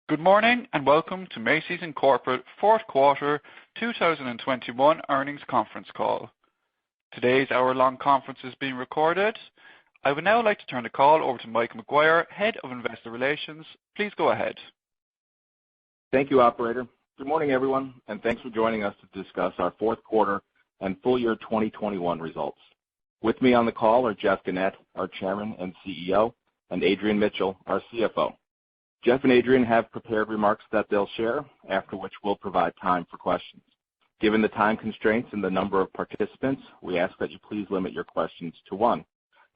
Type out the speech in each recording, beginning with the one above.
Good morning and welcome to Macy's Incorporated fourth quarter 2021 earnings conference call. Today's hour-long conference is being recorded. I would now like to turn the call over to Mike McGuire, Head of Investor Relations. Please go ahead. Thank you, operator. Good morning, everyone, and thanks for joining us to discuss our fourth quarter and full year 2021 results. With me on the call are Jeff Gennette, our Chairman and CEO, and Adrian Mitchell, our CFO. Jeff and Adrian have prepared remarks that they'll share, after which we'll provide time for questions. Given the time constraints and the number of participants, we ask that you please limit your questions to one.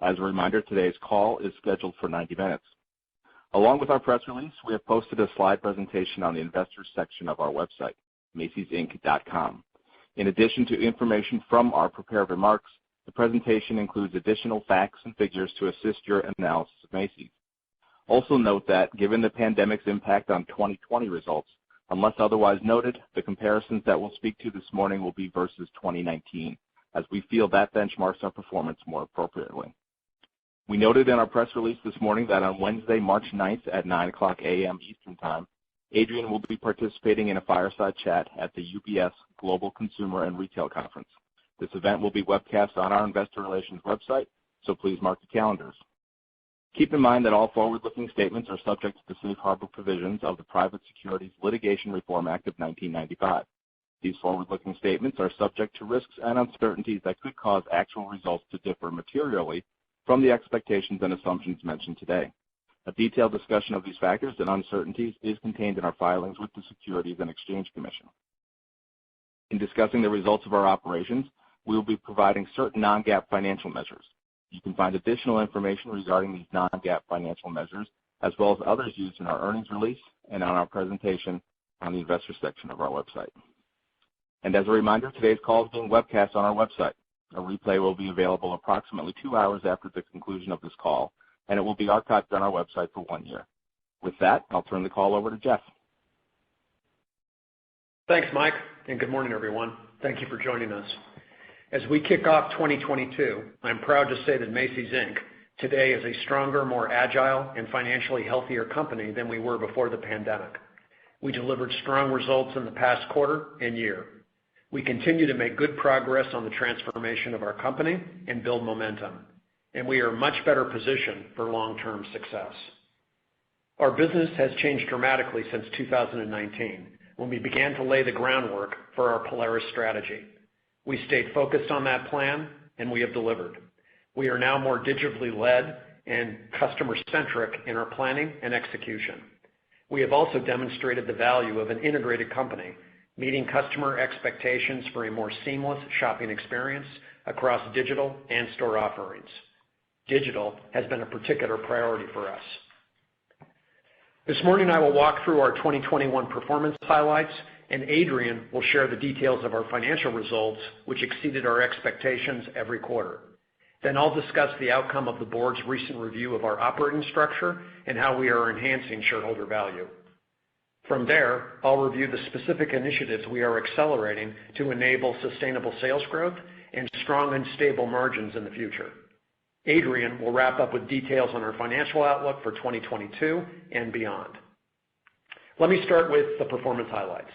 As a reminder, today's call is scheduled for 90 minutes. Along with our press release, we have posted a slide presentation on the investors section of our website, macysinc.com. In addition to information from our prepared remarks, the presentation includes additional facts and figures to assist your analysis of Macy's. Also note that given the pandemic's impact on 2020 results, unless otherwise noted, the comparisons that we'll speak to this morning will be versus 2019, as we feel that benchmarks our performance more appropriately. We noted in our press release this morning that on Wednesday, March 9th at 9:00 a.m. Eastern Time, Adrian will be participating in a fireside chat at the UBS Global Consumer and Retail Conference. This event will be webcast on our investor relations website, so please mark the calendars. Keep in mind that all forward-looking statements are subject to the safe harbor provisions of the Private Securities Litigation Reform Act of 1995. These forward-looking statements are subject to risks and uncertainties that could cause actual results to differ materially from the expectations and assumptions mentioned today. A detailed discussion of these factors and uncertainties is contained in our filings with the Securities and Exchange Commission. In discussing the results of our operations, we will be providing certain non-GAAP financial measures. You can find additional information regarding these non-GAAP financial measures, as well as others used in our earnings release and on our presentation on the investor section of our website. And as a reminder, today's call is being webcast on our website. A replay will be available approximately 2 hours after the conclusion of this call, and it will be archived on our website for 1 year. With that, I'll turn the call over to Jeff. Thanks, Mike, and good morning, everyone. Thank you for joining us. As we kick off 2022, I'm proud to say that Macy's, Inc. today is a stronger, more agile, and financially healthier company than we were before the pandemic. We delivered strong results in the past quarter and year. We continue to make good progress on the transformation of our company and build momentum, and we are much better positioned for long-term success. Our business has changed dramatically since 2019, when we began to lay the groundwork for our Polaris strategy. We stayed focused on that plan, and we have delivered. We are now more digitally led and customer-centric in our planning and execution. We have also demonstrated the value of an integrated company, meeting customer expectations for a more seamless shopping experience across digital and store offerings. Digital has been a particular priority for us. This morning, I will walk through our 2021 performance highlights, and Adrian will share the details of our financial results, which exceeded our expectations every quarter. Then I'll discuss the outcome of the board's recent review of our operating structure and how we are enhancing shareholder value. From there, I'll review the specific initiatives we are accelerating to enable sustainable sales growth and strong and stable margins in the future. Adrian will wrap up with details on our financial outlook for 2022 and beyond. Let me start with the performance highlights.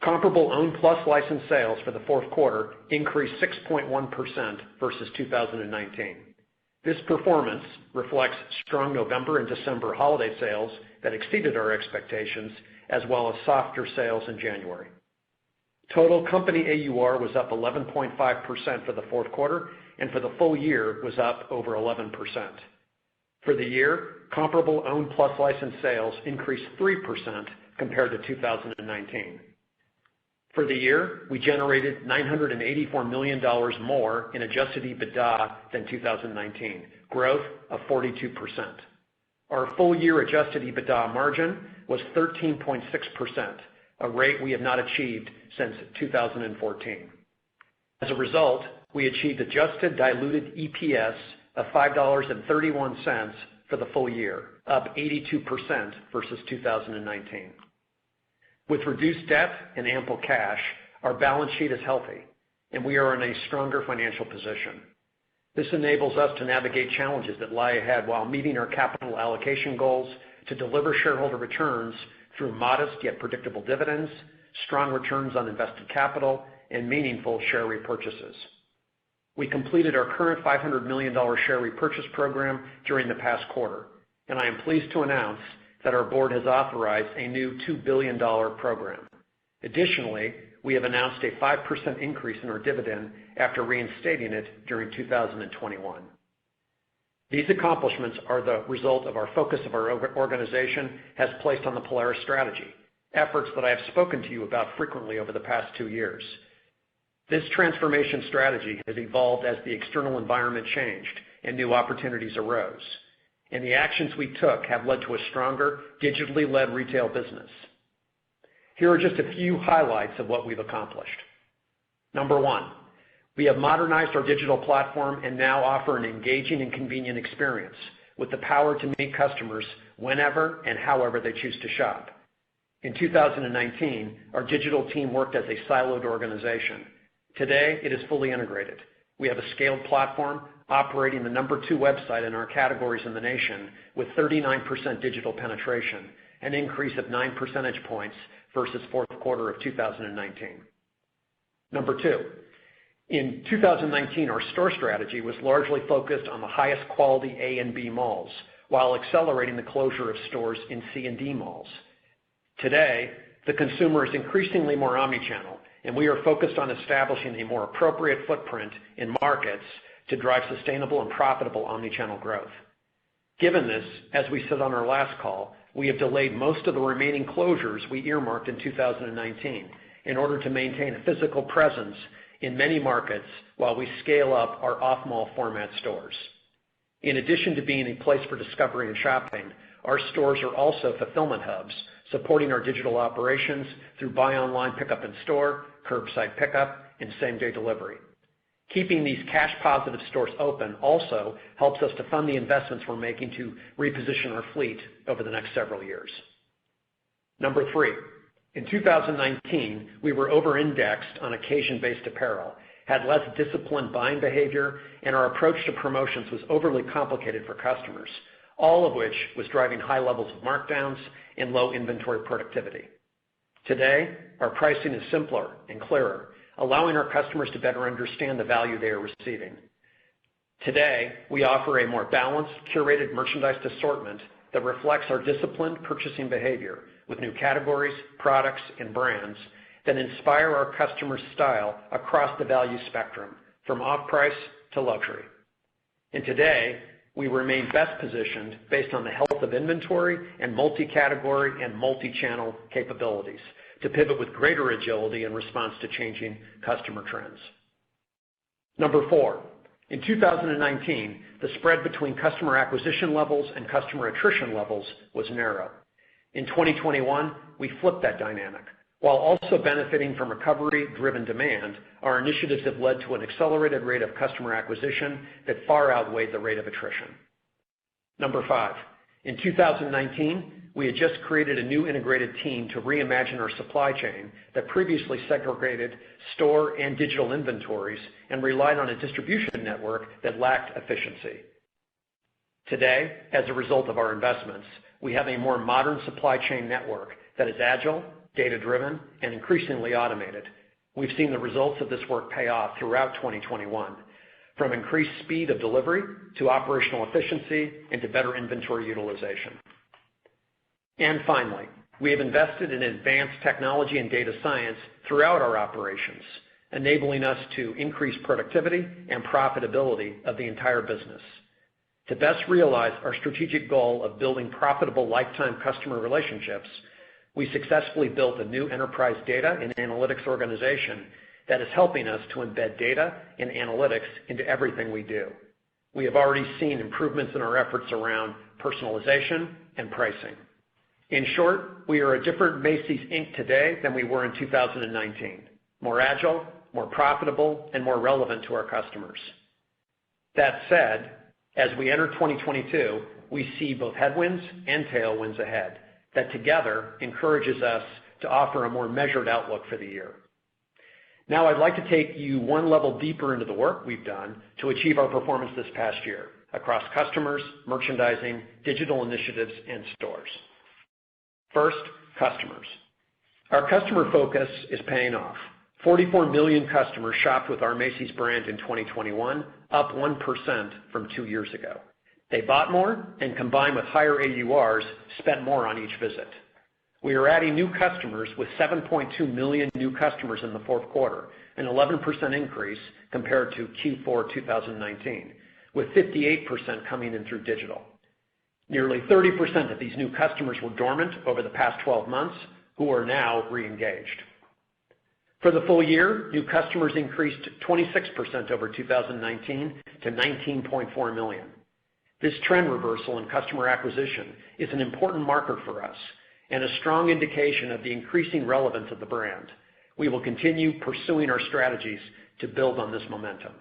Comparable owned plus licensed sales for the fourth quarter increased 6.1% versus 2019. This performance reflects strong November and December holiday sales that exceeded our expectations, as well as softer sales in January. Total company AUR was up 11.5% for the fourth quarter, and for the full year was up over 11%. For the year, comparable owned plus licensed sales increased 3% compared to 2019. For the year, we generated $984 million more in adjusted EBITDA than 2019, growth of 42%. Our full-year adjusted EBITDA margin was 13.6%, a rate we have not achieved since 2014. As a result, we achieved adjusted diluted EPS of $5.31 for the full year, up 82% versus 2019. With reduced debt and ample cash, our balance sheet is healthy, and we are in a stronger financial position. This enables us to navigate challenges that lie ahead while meeting our capital allocation goals to deliver shareholder returns through modest yet predictable dividends, strong returns on invested capital, and meaningful share repurchases. We completed our current $500 million share repurchase program during the past quarter, and I am pleased to announce that our board has authorized a new $2 billion program. Additionally, we have announced a 5% increase in our dividend after reinstating it during 2021. These accomplishments are the result of our focus of our organization has placed on the Polaris strategy, efforts that I have spoken to you about frequently over the past 2 years. This transformation strategy has evolved as the external environment changed and new opportunities arose, and the actions we took have led to a stronger, digitally led retail business. Here are just a few highlights of what we've accomplished. Number one, we have modernized our digital platform and now offer an engaging and convenient experience with the power to meet customers whenever and however they choose to shop. In 2019, our digital team worked as a siloed organization. Today, it is fully integrated. We have a scaled platform operating the number 2 website in our categories in the nation with 39% digital penetration, an increase of 9 percentage points versus fourth quarter of 2019. Number 2, in 2019, our store strategy was largely focused on the highest quality A and B malls while accelerating the closure of stores in C and D malls. Today, the consumer is increasingly more omnichannel, and we are focused on establishing a more appropriate footprint in markets to drive sustainable and profitable omnichannel growth. Given this, as we said on our last call, we have delayed most of the remaining closures we earmarked in 2019 in order to maintain a physical presence in many markets while we scale up our off-mall format stores. In addition to being a place for discovery and shopping, our stores are also fulfillment hubs, supporting our digital operations through buy online, pickup in store, curbside pickup, and same-day delivery. Keeping these cash-positive stores open also helps us to fund the investments we're making to reposition our fleet over the next several years. Number 3, in 2019, we were over-indexed on occasion-based apparel, had less disciplined buying behavior, and our approach to promotions was overly complicated for customers, all of which was driving high levels of markdowns and low inventory productivity. Today, our pricing is simpler and clearer, allowing our customers to better understand the value they are receiving. Today, we offer a more balanced, curated merchandise assortment that reflects our disciplined purchasing behavior with new categories, products, and brands that inspire our customers' style across the value spectrum, from off-price to luxury. And today, we remain best positioned based on the health of inventory and multi-category and multi-channel capabilities to pivot with greater agility in response to changing customer trends. Number 4, in 2019, the spread between customer acquisition levels and customer attrition levels was narrow. In 2021, we flipped that dynamic. While also benefiting from recovery-driven demand, our initiatives have led to an accelerated rate of customer acquisition that far outweighed the rate of attrition. Number 5, in 2019, we had just created a new integrated team to reimagine our supply chain that previously segregated store and digital inventories and relied on a distribution network that lacked efficiency. Today, as a result of our investments, we have a more modern supply chain network that is agile, data-driven, and increasingly automated. We've seen the results of this work pay off throughout 2021, from increased speed of delivery to operational efficiency and to better inventory utilization. And finally, we have invested in advanced technology and data science throughout our operations, enabling us to increase productivity and profitability of the entire business. To best realize our strategic goal of building profitable lifetime customer relationships, we successfully built a new enterprise data and analytics organization that is helping us to embed data and analytics into everything we do. We have already seen improvements in our efforts around personalization and pricing. In short, we are a different Macy's Inc. today than we were in 2019, more agile, more profitable, and more relevant to our customers. That said, as we enter 2022, we see both headwinds and tailwinds ahead that together encourages us to offer a more measured outlook for the year. Now I'd like to take you one level deeper into the work we've done to achieve our performance this past year, across customers, merchandising, digital initiatives, and stores. First, customers. Our customer focus is paying off. 44 million customers shopped with our Macy's brand in 2021, up 1% from 2 years ago. They bought more and, combined with higher AURs, spent more on each visit. We are adding new customers with 7.2 million new customers in the fourth quarter, an 11% increase compared to Q4 2019, with 58% coming in through digital. Nearly 30% of these new customers were dormant over the past 12 months, who are now re-engaged. For the full year, new customers increased 26% over 2019 to 19.4 million. This trend reversal in customer acquisition is an important marker for us and a strong indication of the increasing relevance of the brand. We will continue pursuing our strategies to build on this momentum.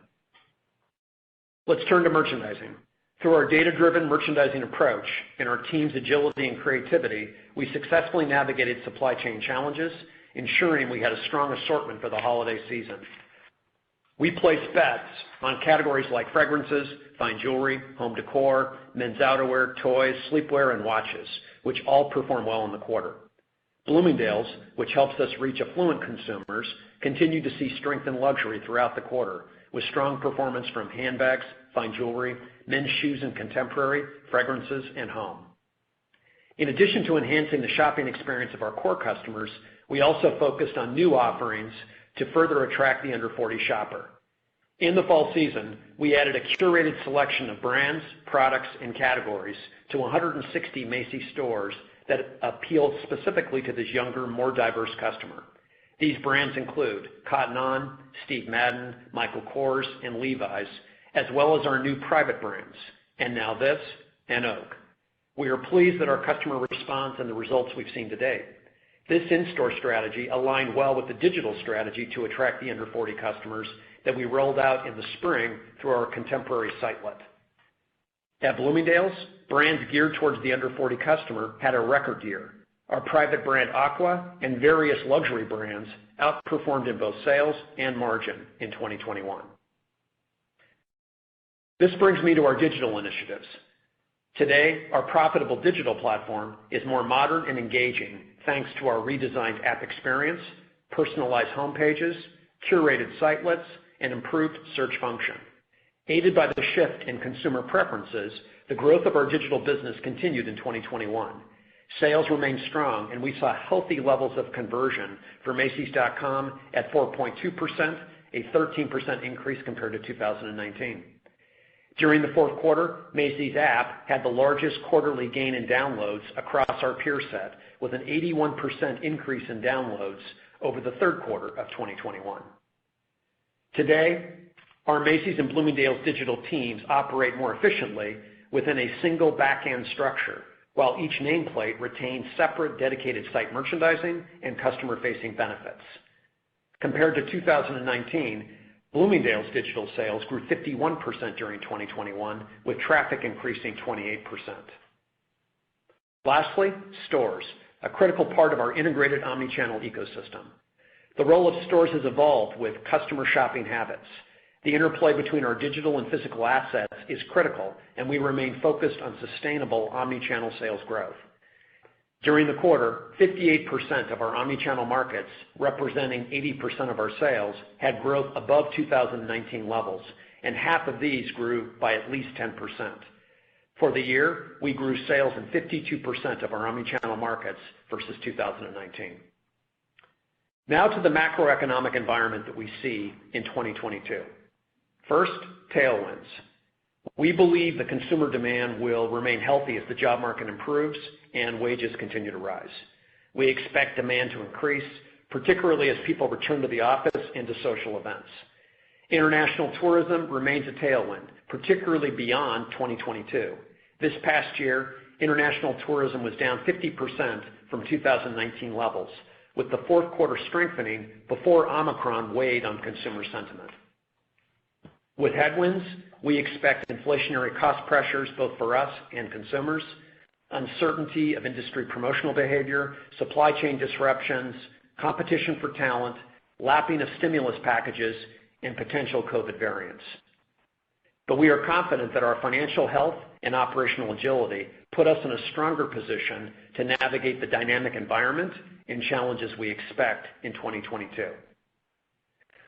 Let's turn to merchandising. Through our data-driven merchandising approach and our team's agility and creativity, we successfully navigated supply chain challenges, ensuring we had a strong assortment for the holiday season. We placed bets on categories like fragrances, fine jewelry, home decor, men's outerwear, toys, sleepwear, and watches, which all performed well in the quarter. Bloomingdale's, which helps us reach affluent consumers, continued to see strength in luxury throughout the quarter, with strong performance from handbags, fine jewelry, men's shoes and contemporary, fragrances, and home. In addition to enhancing the shopping experience of our core customers, we also focused on new offerings to further attract the under 40 shopper. In the fall season, we added a curated selection of brands, products, and categories to 160 Macy's stores that appeal specifically to this younger, more diverse customer. These brands include Cotton On, Steve Madden, Michael Kors, and Levi's, as well as our new private brands, And Now This and Oak. We are pleased that our customer response and the results we've seen to date. This in-store strategy aligned well with the digital strategy to attract the under 40 customers that we rolled out in the spring through our contemporary sitelet. At Bloomingdale's, brands geared towards the under 40 customer had a record year. Our private brand Aqua and various luxury brands outperformed in both sales and margin in 2021. This brings me to our digital initiatives. Today, our profitable digital platform is more modern and engaging thanks to our redesigned app experience, personalized homepages, curated sitelets, and improved search function. Aided by the shift in consumer preferences, the growth of our digital business continued in 2021. Sales remained strong, and we saw healthy levels of conversion for Macys.com at 4.2%, a 13% increase compared to 2019. During the fourth quarter, Macy's app had the largest quarterly gain in downloads across our peer set, with an 81% increase in downloads over the third quarter of 2021. Today, our Macy's and Bloomingdale's digital teams operate more efficiently within a single back-end structure, while each nameplate retains separate dedicated site merchandising and customer-facing benefits. Compared to 2019, Bloomingdale's digital sales grew 51% during 2021, with traffic increasing 28%. Lastly, stores, a critical part of our integrated omnichannel ecosystem. The role of stores has evolved with customer shopping habits. The interplay between our digital and physical assets is critical, and we remain focused on sustainable omnichannel sales growth. During the quarter, 58% of our omnichannel markets, representing 80% of our sales, had growth above 2019 levels, and half of these grew by at least 10%. For the year, we grew sales in 52% of our omnichannel markets versus 2019. Now to the macroeconomic environment that we see in 2022. First, tailwinds. We believe the consumer demand will remain healthy as the job market improves and wages continue to rise. We expect demand to increase, particularly as people return to the office and to social events. International tourism remains a tailwind, particularly beyond 2022. This past year, international tourism was down 50% from 2019 levels, with the fourth quarter strengthening before Omicron weighed on consumer sentiment. With headwinds, we expect inflationary cost pressures both for us and consumers, uncertainty of industry promotional behavior, supply chain disruptions, competition for talent, lapping of stimulus packages, and potential COVID variants. But we are confident that our financial health and operational agility put us in a stronger position to navigate the dynamic environment and challenges we expect in 2022.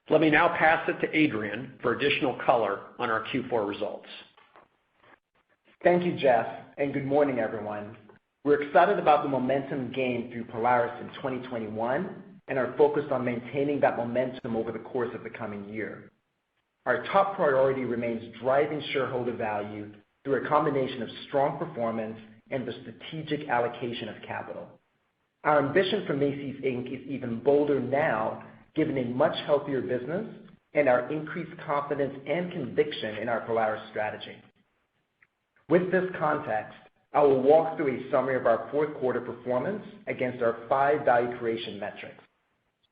Let me now pass it to Adrian for additional color on our Q4 results. Thank you, Jeff, and good morning, everyone. We're excited about the momentum gained through Polaris in 2021 and are focused on maintaining that momentum over the course of the coming year. Our top priority remains driving shareholder value through a combination of strong performance and the strategic allocation of capital. Our ambition for Macy's, Inc. is even bolder now, given a much healthier business and our increased confidence and conviction in our Polaris strategy. With this context, I will walk through a summary of our fourth quarter performance against our 5 value creation metrics: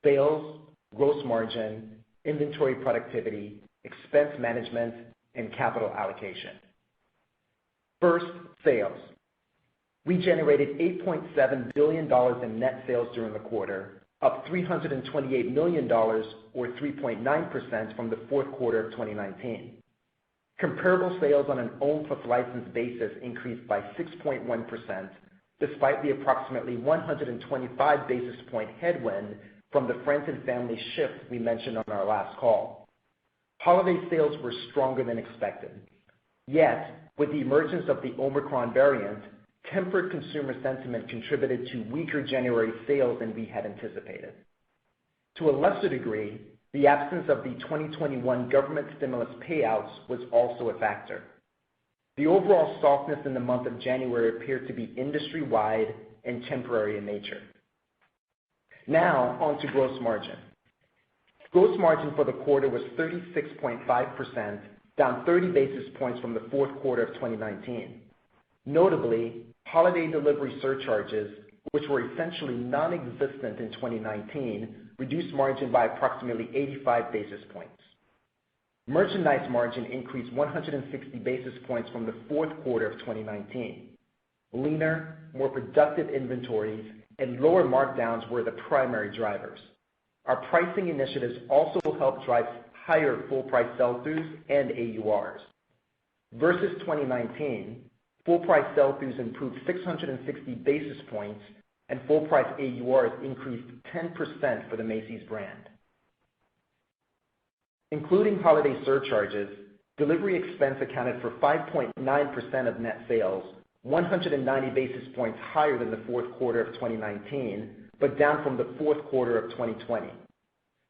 sales, gross margin, inventory productivity, expense management, and capital allocation. First, sales. We generated $8.7 billion in net sales during the quarter, up $328 million or 3.9% from the fourth quarter of 2019. Comparable sales on an owned plus licensed basis increased by 6.1%, despite the approximately 125 basis point headwind from the friends and family shift we mentioned on our last call. Holiday sales were stronger than expected. Yet, with the emergence of the Omicron variant, tempered consumer sentiment contributed to weaker January sales than we had anticipated. To a lesser degree, the absence of the 2021 government stimulus payouts was also a factor. The overall softness in the month of January appeared to be industry-wide and temporary in nature. Now, on to gross margin. Gross margin for the quarter was 36.5%, down 30 basis points from the fourth quarter of 2019. Notably, holiday delivery surcharges, which were essentially non-existent in 2019, reduced margin by approximately 85 basis points. Merchandise margin increased 160 basis points from the fourth quarter of 2019. Leaner, more productive inventories and lower markdowns were the primary drivers. Our pricing initiatives also helped drive higher full price sell-throughs and AURs. Versus 2019, full price sell-throughs improved 660 basis points and full price AURs increased 10% for the Macy's brand. Including holiday surcharges, delivery expense accounted for 5.9% of net sales, 190 basis points higher than the fourth quarter of 2019, but down from the fourth quarter of 2020.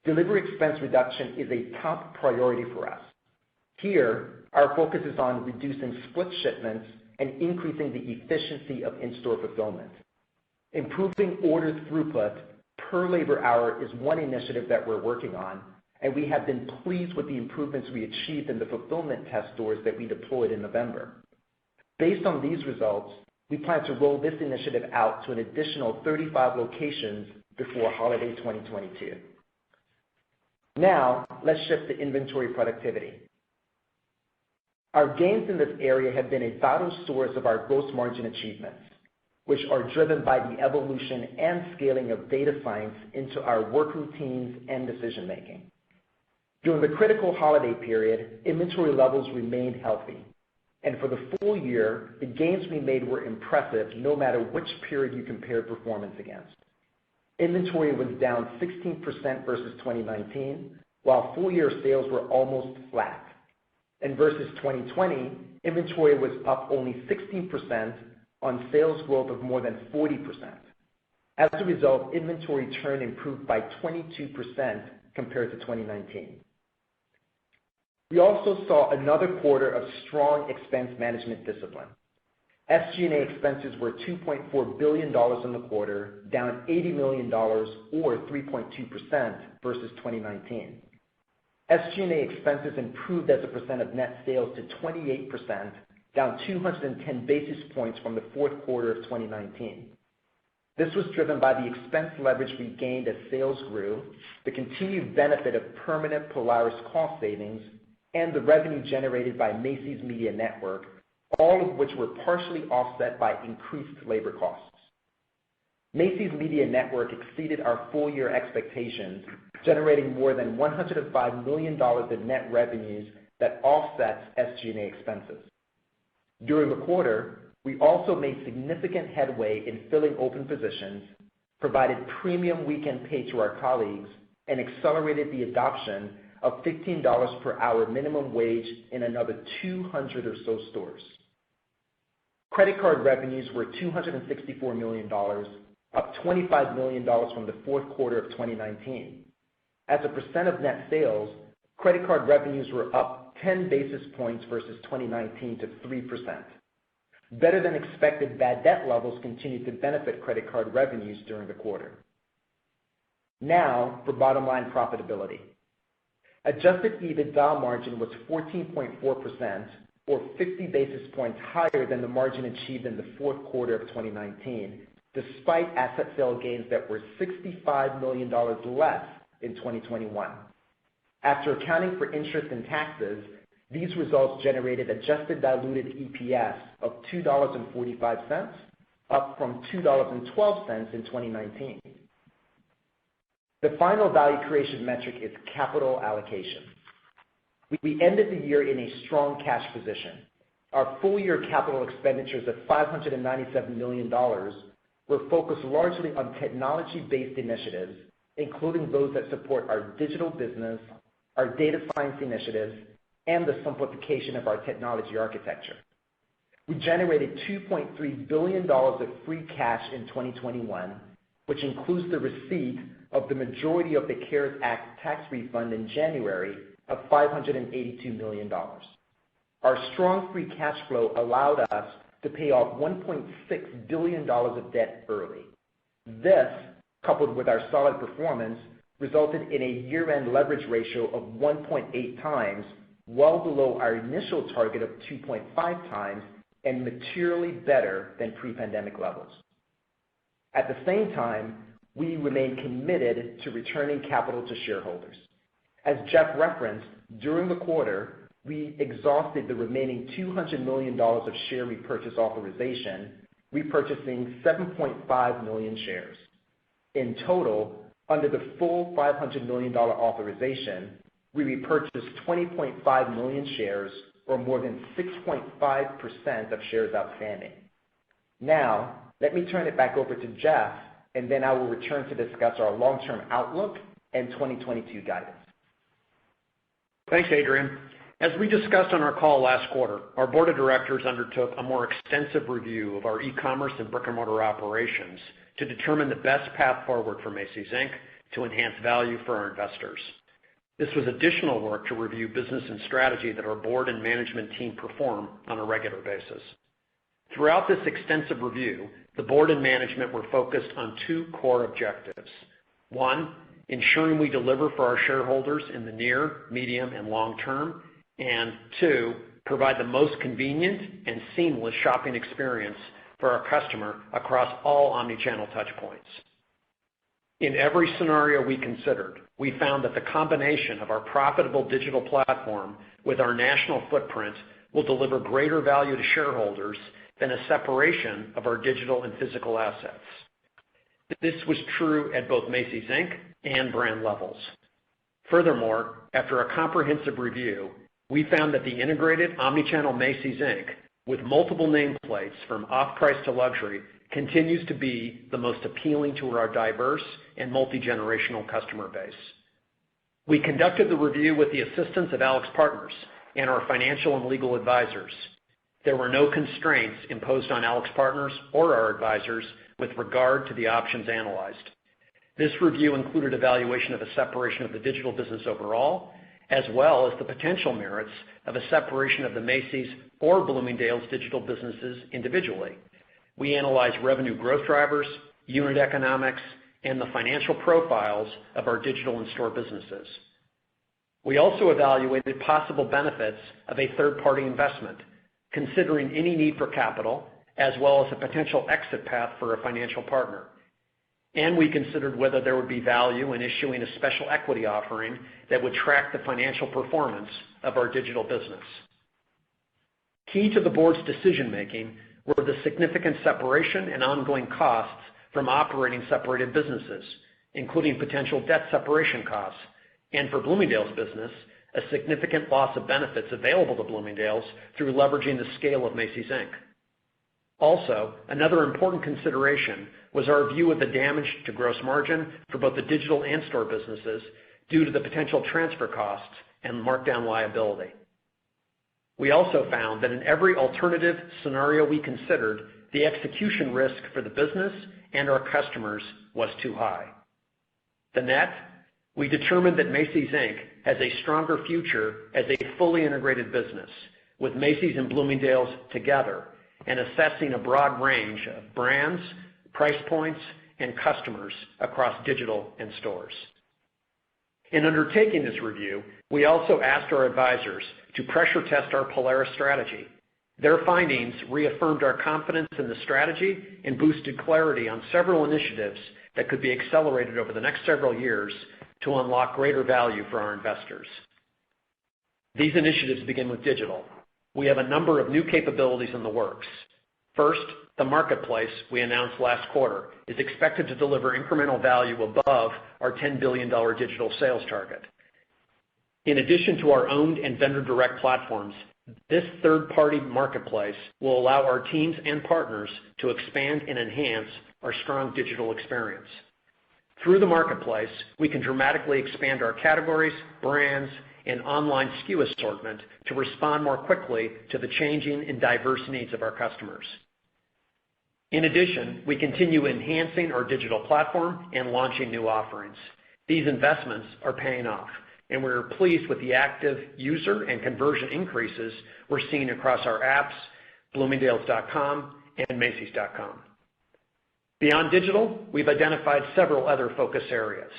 Delivery expense reduction is a top priority for us. Here, our focus is on reducing split shipments and increasing the efficiency of in-store fulfillment. Improving order throughput per labor hour is one initiative that we're working on, and we have been pleased with the improvements we achieved in the fulfillment test stores that we deployed in November. Based on these results, we plan to roll this initiative out to an additional 35 locations before holiday 2022. Now, let's shift to inventory productivity. Our gains in this area have been a vital source of our gross margin achievements, which are driven by the evolution and scaling of data science into our work routines and decision making. During the critical holiday period, inventory levels remained healthy. And for the full year, the gains we made were impressive no matter which period you compared performance against. Inventory was down 16% versus 2019, while full year sales were almost flat. And versus 2020, inventory was up only 16% on sales growth of more than 40%. As a result, inventory turn improved by 22% compared to 2019. We also saw another quarter of strong expense management discipline. SG&A expenses were $2.4 billion in the quarter, down $80 million or 3.2% versus 2019. SG&A expenses improved as a percent of net sales to 28%, down 210 basis points from the fourth quarter of 2019. This was driven by the expense leverage we gained as sales grew, the continued benefit of permanent Polaris cost savings, and the revenue generated by Macy's Media Network, all of which were partially offset by increased labor costs. Macy's Media Network exceeded our full year expectations, generating more than $105 million in net revenues that offsets SG&A expenses. During the quarter, we also made significant headway in filling open positions, provided premium weekend pay to our colleagues, and accelerated the adoption of $15 per hour minimum wage in another 200 or so stores. Credit card revenues were $264 million, up $25 million from the fourth quarter of 2019. As a percent of net sales, credit card revenues were up 10 basis points versus 2019 to 3%. Better than expected bad debt levels continued to benefit credit card revenues during the quarter. Now for bottom line profitability. Adjusted EBITDA margin was 14.4%, or 50 basis points higher than the margin achieved in the fourth quarter of 2019, despite asset sale gains that were $65 million less in 2021. After accounting for interest and taxes, these results generated adjusted diluted EPS of $2.45, up from $2.12 in 2019. The final value creation metric is capital allocation. We ended the year in a strong cash position. Our full-year capital expenditures of $597 million were focused largely on technology-based initiatives, including those that support our digital business, our data science initiatives, and the simplification of our technology architecture. We generated $2.3 billion of free cash in 2021, which includes the receipt of the majority of the CARES Act tax refund in January of $582 million. Our strong free cash flow allowed us to pay off $1.6 billion of debt early. This, coupled with our solid performance, resulted in a year-end leverage ratio of 1.8 times, well below our initial target of 2.5 times and materially better than pre-pandemic levels. At the same time, we remain committed to returning capital to shareholders. As Jeff referenced, during the quarter, we exhausted the remaining $200 million of share repurchase authorization, repurchasing 7.5 million shares. In total, under the full $500 million authorization, we repurchased 20.5 million shares, or more than 6.5% of shares outstanding. Now, let me turn it back over to Jeff, and then I will return to discuss our long-term outlook and 2022 guidance. Thanks, Adrian. As we discussed on our call last quarter, our board of directors undertook a more extensive review of our e-commerce and brick-and-mortar operations to determine the best path forward for Macy's, Inc. to enhance value for our investors. This was additional work to review business and strategy that our board and management team perform on a regular basis. Throughout this extensive review, the board and management were focused on two core objectives. One, ensuring we deliver for our shareholders in the near, medium, and long term. And two, provide the most convenient and seamless shopping experience for our customer across all omnichannel touchpoints. In every scenario we considered, we found that the combination of our profitable digital platform with our national footprint will deliver greater value to shareholders than a separation of our digital and physical assets. This was true at both Macy's, Inc. and brand levels. Furthermore, after a comprehensive review, we found that the integrated omnichannel Macy's, Inc., with multiple nameplates from off-price to luxury, continues to be the most appealing to our diverse and multi-generational customer base. We conducted the review with the assistance of AlixPartners and our financial and legal advisors. There were no constraints imposed on AlixPartners or our advisors with regard to the options analyzed. This review included evaluation of a separation of the digital business overall, as well as the potential merits of a separation of the Macy's or Bloomingdale's digital businesses individually. We analyzed revenue growth drivers, unit economics, and the financial profiles of our digital and store businesses. We also evaluated possible benefits of a third-party investment, considering any need for capital, as well as a potential exit path for a financial partner. And we considered whether there would be value in issuing a special equity offering that would track the financial performance of our digital business. Key to the board's decision-making were the significant separation and ongoing costs from operating separated businesses, including potential debt separation costs, and for Bloomingdale's business, a significant loss of benefits available to Bloomingdale's through leveraging the scale of Macy's, Inc. Also, another important consideration was our view of the damage to gross margin for both the digital and store businesses due to the potential transfer costs and markdown liability. We also found that in every alternative scenario we considered, the execution risk for the business and our customers was too high. The net, we determined that Macy's, Inc. has a stronger future as a fully integrated business, with Macy's and Bloomingdale's together, and assessing a broad range of brands, price points, and customers across digital and stores. In undertaking this review, we also asked our advisors to pressure test our Polaris strategy. Their findings reaffirmed our confidence in the strategy and boosted clarity on several initiatives that could be accelerated over the next several years to unlock greater value for our investors. These initiatives begin with digital. We have a number of new capabilities in the works. First, the marketplace we announced last quarter is expected to deliver incremental value above our $10 billion digital sales target. In addition to our owned and vendor direct platforms, this third-party marketplace will allow our teams and partners to expand and enhance our strong digital experience. Through the marketplace, we can dramatically expand our categories, brands, and online SKU assortment to respond more quickly to the changing and diverse needs of our customers. In addition, we continue enhancing our digital platform and launching new offerings. These investments are paying off, and we're pleased with the active user and conversion increases we're seeing across our apps, Bloomingdales.com and Macys.com. Beyond digital, we've identified several other focus areas.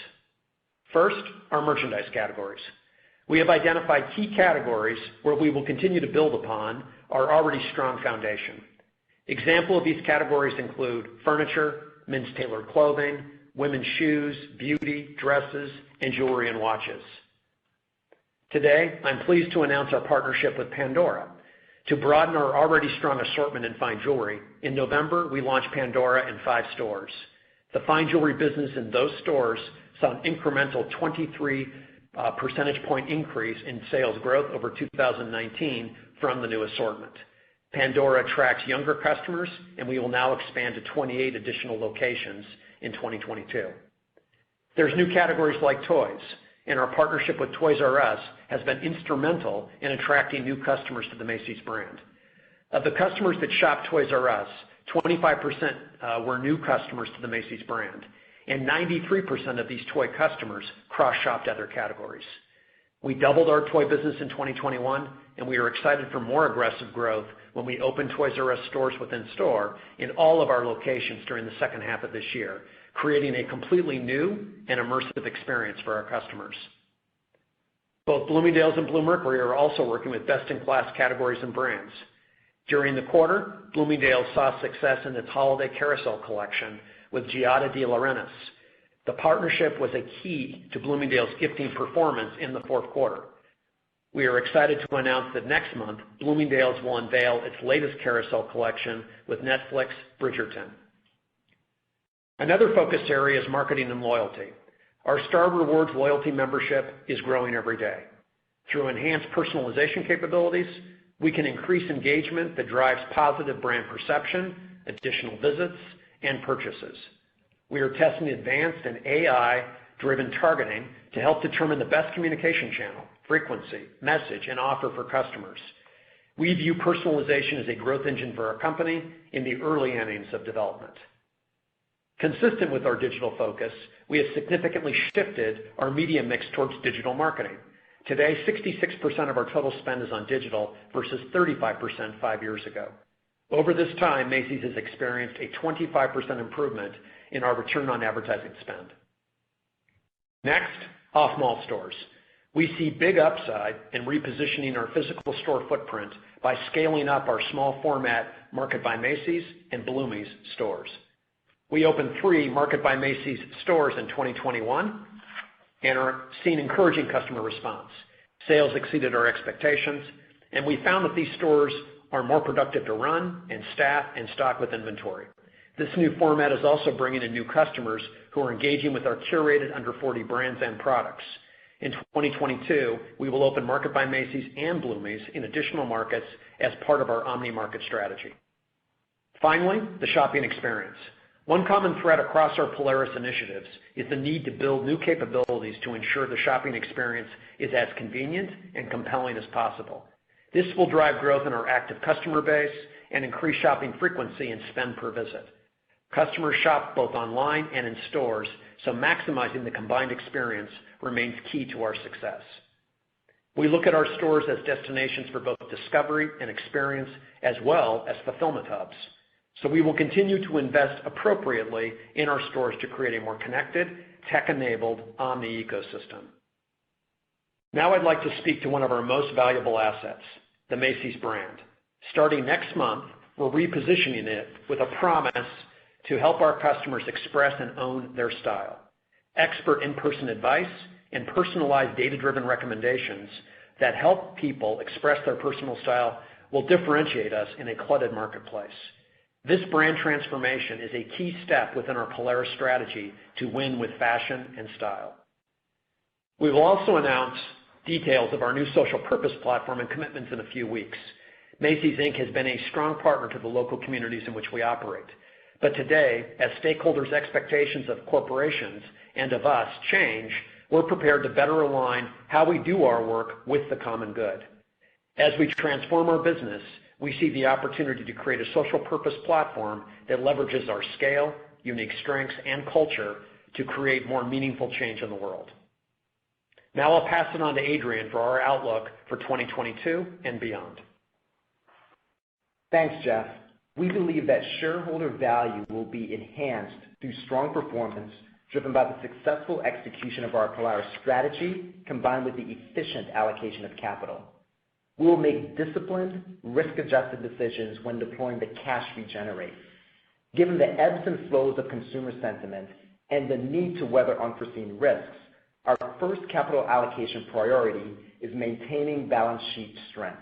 First, our merchandise categories. We have identified key categories where we will continue to build upon our already strong foundation. Examples of these categories include furniture, men's tailored clothing, women's shoes, beauty, dresses, and jewelry and watches. Today, I'm pleased to announce our partnership with Pandora. To broaden our already strong assortment in fine jewelry, in November, we launched Pandora in 5 stores. The fine jewelry business in those stores saw an incremental 23 percentage point increase in sales growth over 2019 from the new assortment. Pandora attracts younger customers, and we will now expand to 28 additional locations in 2022. There's new categories like toys, and our partnership with Toys R Us has been instrumental in attracting new customers to the Macy's brand. Of the customers that shop Toys R Us, 25% were new customers to the Macy's brand, and 93% of these toy customers cross-shopped other categories. We doubled our toy business in 2021, and we are excited for more aggressive growth when we open Toys R Us stores within store in all of our locations during the second half of this year, creating a completely new and immersive experience for our customers. Both Bloomingdale's and Bluemercury are also working with best-in-class categories and brands. During the quarter, Bloomingdale's saw success in its holiday carousel collection with Giada De Laurentiis. The partnership was a key to Bloomingdale's gifting performance in the fourth quarter. We are excited to announce that next month, Bloomingdale's will unveil its latest carousel collection with Netflix Bridgerton. Another focus area is marketing and loyalty. Our Star Rewards loyalty membership is growing every day. Through enhanced personalization capabilities, we can increase engagement that drives positive brand perception, additional visits, and purchases. We are testing advanced and AI-driven targeting to help determine the best communication channel, frequency, message, and offer for customers. We view personalization as a growth engine for our company in the early innings of development. Consistent with our digital focus, we have significantly shifted our media mix towards digital marketing. Today, 66% of our total spend is on digital versus 35% 5 years ago. Over this time, Macy's has experienced a 25% improvement in our return on advertising spend. Next, off-mall stores. We see big upside in repositioning our physical store footprint by scaling up our small format Market by Macy's and Bloomie's stores. We opened 3 Market by Macy's stores in 2021 and are seeing encouraging customer response. Sales exceeded our expectations, and we found that these stores are more productive to run and staff and stock with inventory. This new format is also bringing in new customers who are engaging with our curated under 40 brands and products. In 2022, we will open Market by Macy's and Bloomie's in additional markets as part of our omni-market strategy. Finally, the shopping experience. One common thread across our Polaris initiatives is the need to build new capabilities to ensure the shopping experience is as convenient and compelling as possible. This will drive growth in our active customer base and increase shopping frequency and spend per visit. Customers shop both online and in stores, so maximizing the combined experience remains key to our success. We look at our stores as destinations for both discovery and experience, as well as fulfillment hubs. So we will continue to invest appropriately in our stores to create a more connected, tech-enabled omni ecosystem. Now I'd like to speak to one of our most valuable assets, the Macy's brand. Starting next month, we're repositioning it with a promise to help our customers express and own their style. Expert in-person advice and personalized data-driven recommendations that help people express their personal style will differentiate us in a cluttered marketplace. This brand transformation is a key step within our Polaris strategy to win with fashion and style. We will also announce details of our new social purpose platform and commitments in a few weeks. Macy's Inc. has been a strong partner to the local communities in which we operate. But today, as stakeholders' expectations of corporations and of us change, we're prepared to better align how we do our work with the common good. As we transform our business, we see the opportunity to create a social purpose platform that leverages our scale, unique strengths, and culture to create more meaningful change in the world. Now I'll pass it on to Adrian for our outlook for 2022 and beyond. Thanks, Jeff. We believe that shareholder value will be enhanced through strong performance driven by the successful execution of our Polaris strategy combined with the efficient allocation of capital. We will make disciplined, risk-adjusted decisions when deploying the cash we generate. Given the ebbs and flows of consumer sentiment and the need to weather unforeseen risks, our first capital allocation priority is maintaining balance sheet strength.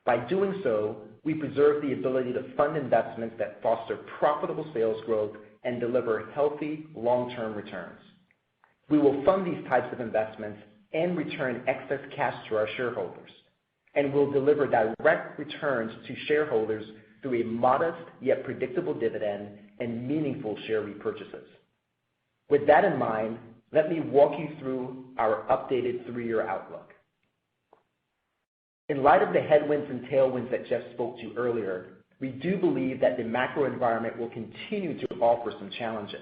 By doing so, we preserve the ability to fund investments that foster profitable sales growth and deliver healthy long-term returns. We will fund these types of investments and return excess cash to our shareholders, and will deliver direct returns to shareholders through a modest yet predictable dividend and meaningful share repurchases. With that in mind, let me walk you through our updated 3-year outlook. In light of the headwinds and tailwinds that Jeff spoke to earlier, we do believe that the macro environment will continue to offer some challenges.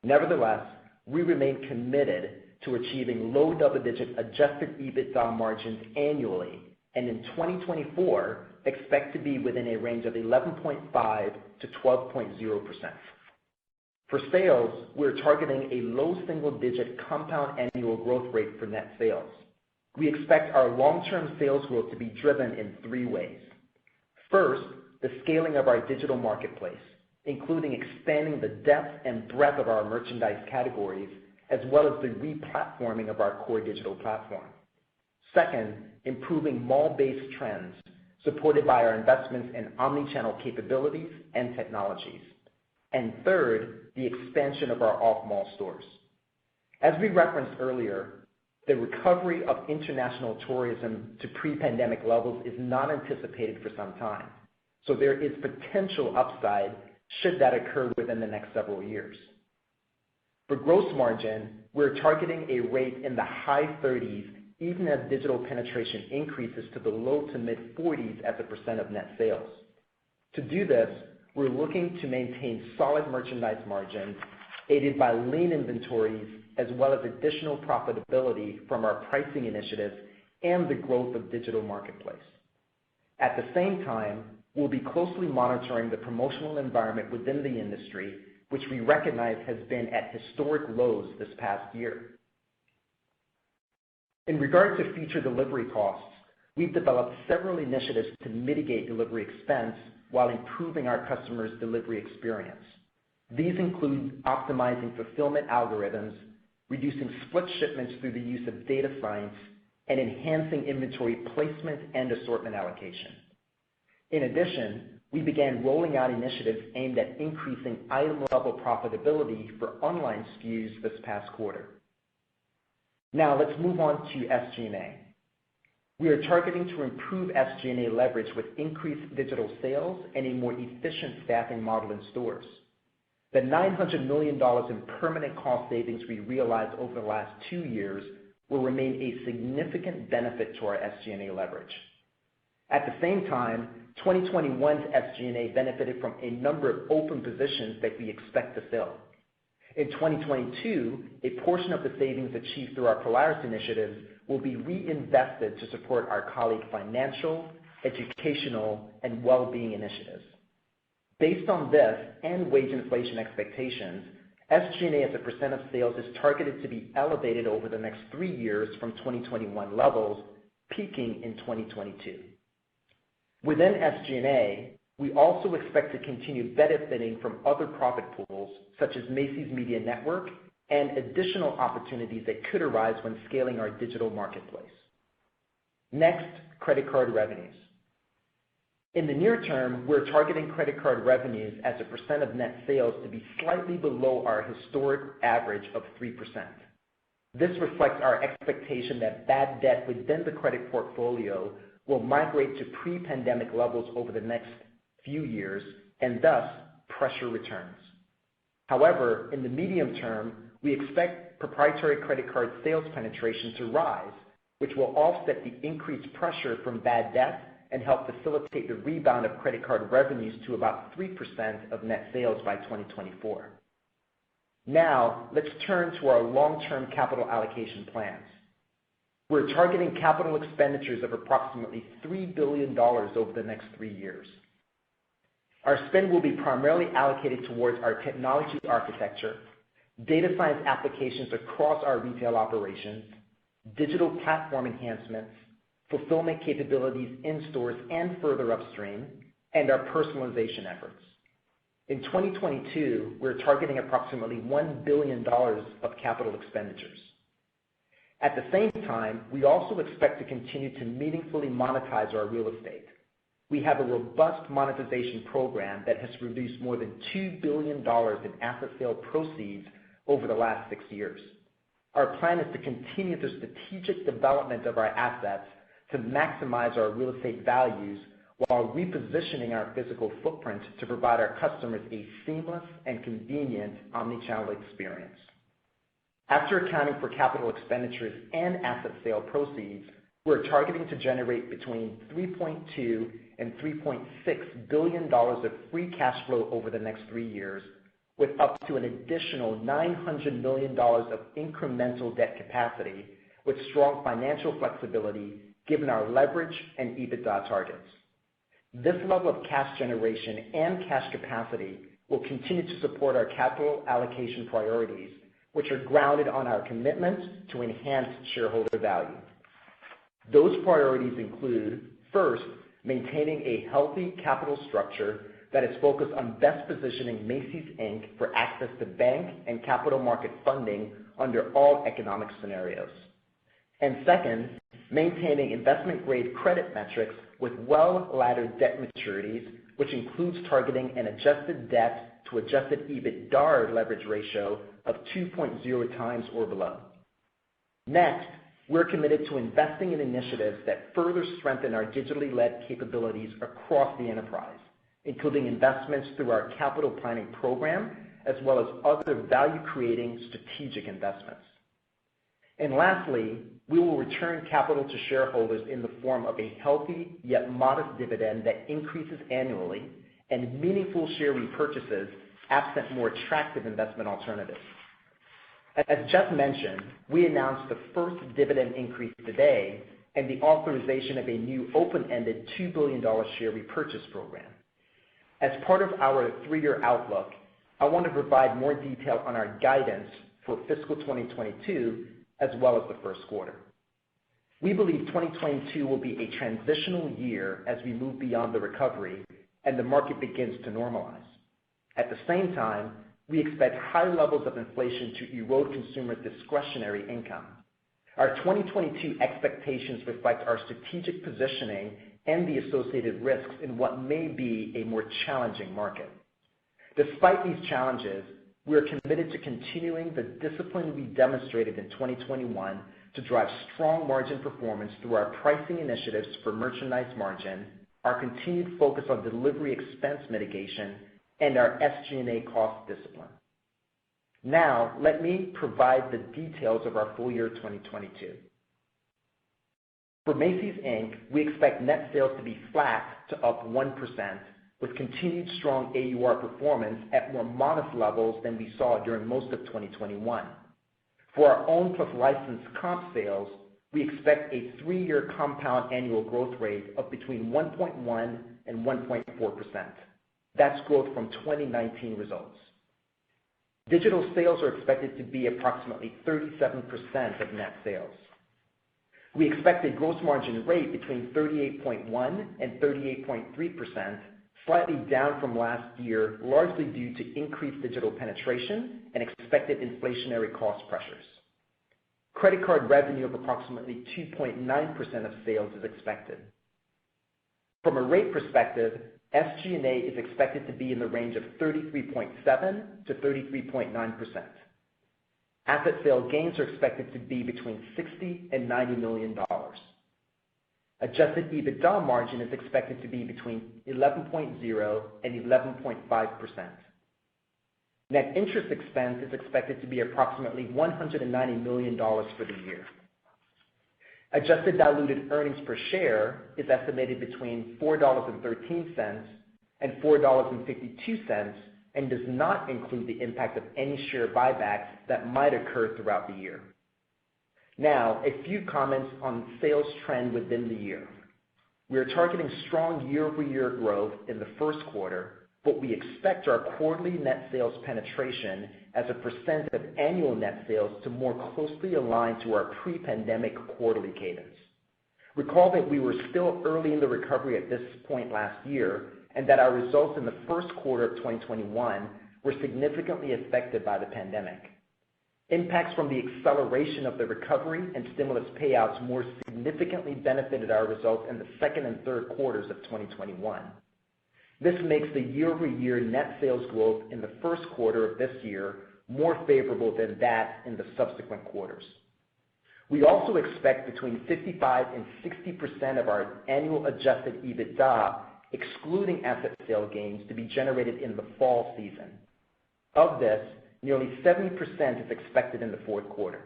Nevertheless, we remain committed to achieving low double-digit adjusted EBITDA margins annually, and in 2024, expect to be within a range of 11.5 to 12.0%. For sales, we're targeting a low single-digit compound annual growth rate for net sales. We expect our long-term sales growth to be driven in 3 ways. First, the scaling of our digital marketplace, including expanding the depth and breadth of our merchandise categories, as well as the re-platforming of our core digital platform. Second, improving mall-based trends, supported by our investments in omni-channel capabilities and technologies. And third, the expansion of our off-mall stores. As we referenced earlier, the recovery of international tourism to pre-pandemic levels is not anticipated for some time, so there is potential upside should that occur within the next several years. For gross margin, we're targeting a rate in the high 30s, even as digital penetration increases to the low to mid-40s as a % of net sales. To do this, we're looking to maintain solid merchandise margins, aided by lean inventories, as well as additional profitability from our pricing initiatives and the growth of digital marketplace. At the same time, we'll be closely monitoring the promotional environment within the industry, which we recognize has been at historic lows this past year. In regard to future delivery costs, we've developed several initiatives to mitigate delivery expense while improving our customers' delivery experience. These include optimizing fulfillment algorithms, reducing split shipments through the use of data science, and enhancing inventory placement and assortment allocation. In addition, we began rolling out initiatives aimed at increasing item-level profitability for online SKUs this past quarter. Now let's move on to SG&A. We are targeting to improve SG&A leverage with increased digital sales and a more efficient staffing model in stores. The $900 million in permanent cost savings we realized over the last 2 years will remain a significant benefit to our SG&A leverage. At the same time, 2021's SG&A benefited from a number of open positions that we expect to fill. In 2022, a portion of the savings achieved through our Polaris initiatives will be reinvested to support our colleague financial, educational, and well-being initiatives. Based on this and wage inflation expectations, SG&A as a percent of sales is targeted to be elevated over the next 3 years from 2021 levels, peaking in 2022. Within SG&A, we also expect to continue benefiting from other profit pools, such as Macy's Media Network and additional opportunities that could arise when scaling our digital marketplace. Next, credit card revenues. In the near term, we're targeting credit card revenues as a percent of net sales to be slightly below our historic average of 3%. This reflects our expectation that bad debt within the credit portfolio will migrate to pre-pandemic levels over the next few years, and thus pressure returns. However, in the medium term, we expect proprietary credit card sales penetration to rise, which will offset the increased pressure from bad debt and help facilitate the rebound of credit card revenues to about 3% of net sales by 2024. Now, let's turn to our long-term capital allocation plans. We're targeting capital expenditures of approximately $3 billion over the next 3 years. Our spend will be primarily allocated towards our technology architecture, data science applications across our retail operations, digital platform enhancements, fulfillment capabilities in stores and further upstream, and our personalization efforts. In 2022, we're targeting approximately $1 billion of capital expenditures. At the same time, we also expect to continue to meaningfully monetize our real estate. We have a robust monetization program that has produced more than $2 billion in asset sale proceeds over the last 6 years. Our plan is to continue the strategic development of our assets to maximize our real estate values while repositioning our physical footprint to provide our customers a seamless and convenient omnichannel experience. After accounting for capital expenditures and asset sale proceeds, we're targeting to generate between $3.2 and $3.6 billion of free cash flow over the next 3 years, with up to an additional $900 million of incremental debt capacity with strong financial flexibility given our leverage and EBITDA targets. This level of cash generation and cash capacity will continue to support our capital allocation priorities, which are grounded on our commitment to enhance shareholder value. Those priorities include, first, maintaining a healthy capital structure that is focused on best positioning Macy's, Inc. for access to bank and capital market funding under all economic scenarios. And second, maintaining investment-grade credit metrics with well-laddered debt maturities, which includes targeting an adjusted debt to adjusted EBITDA leverage ratio of 2.0 times or below. Next, we're committed to investing in initiatives that further strengthen our digitally led capabilities across the enterprise, including investments through our capital planning program, as well as other value-creating strategic investments. And lastly, we will return capital to shareholders in the form of a healthy yet modest dividend that increases annually and meaningful share repurchases absent more attractive investment alternatives. As Jeff mentioned, we announced the first dividend increase today and the authorization of a new open-ended $2 billion share repurchase program. As part of our 3-year outlook, I want to provide more detail on our guidance for fiscal 2022 as well as the first quarter. We believe 2022 will be a transitional year as we move beyond the recovery and the market begins to normalize. At the same time, we expect high levels of inflation to erode consumer discretionary income. Our 2022 expectations reflect our strategic positioning and the associated risks in what may be a more challenging market. Despite these challenges, we are committed to continuing the discipline we demonstrated in 2021 to drive strong margin performance through our pricing initiatives for merchandise margin, our continued focus on delivery expense mitigation, and our SG&A cost discipline. Now, let me provide the details of our full year 2022. For Macy's, Inc., we expect net sales to be flat to up 1%, with continued strong AUR performance at more modest levels than we saw during most of 2021. For our own plus licensed comp sales, we expect a 3-year compound annual growth rate of between 1.1% and 1.4%. That's growth from 2019 results. Digital sales are expected to be approximately 37% of net sales. We expect a gross margin rate between 38.1% and 38.3%, slightly down from last year, largely due to increased digital penetration and expected inflationary cost pressures. Credit card revenue of approximately 2.9% of sales is expected. From a rate perspective, SG&A is expected to be in the range of 33.7% to 33.9%. Asset sale gains are expected to be between $60 and $90 million. Adjusted EBITDA margin is expected to be between 11.0% and 11.5%. Net interest expense is expected to be approximately $190 million for the year. Adjusted diluted earnings per share is estimated between $4.13 and $4.52 and does not include the impact of any share buybacks that might occur throughout the year. Now, a few comments on sales trend within the year. We are targeting strong year-over-year growth in the first quarter, but we expect our quarterly net sales penetration as a percent of annual net sales to more closely align to our pre-pandemic quarterly cadence. Recall that we were still early in the recovery at this point last year, and that our results in the first quarter of 2021 were significantly affected by the pandemic. Impacts from the acceleration of the recovery and stimulus payouts more significantly benefited our results in the second and third quarters of 2021. This makes the year-over-year net sales growth in the first quarter of this year more favorable than that in the subsequent quarters. We also expect between 55% and 60% of our annual adjusted EBITDA, excluding asset sale gains, to be generated in the fall season. Of this, nearly 70% is expected in the fourth quarter.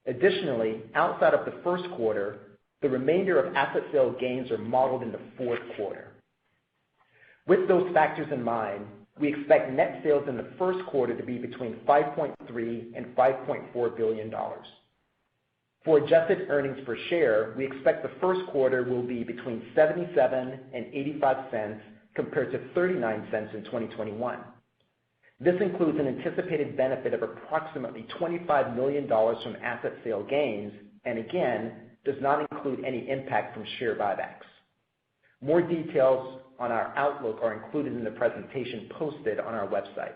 Additionally, outside of the first quarter, the remainder of asset sale gains are modeled in the fourth quarter. With those factors in mind, we expect net sales in the first quarter to be between $5.3 and $5.4 billion. For adjusted earnings per share, we expect the first quarter will be between 77 and 85 cents compared to 39 cents in 2021. This includes an anticipated benefit of approximately $25 million from asset sale gains, and again, does not include any impact from share buybacks. More details on our outlook are included in the presentation posted on our website.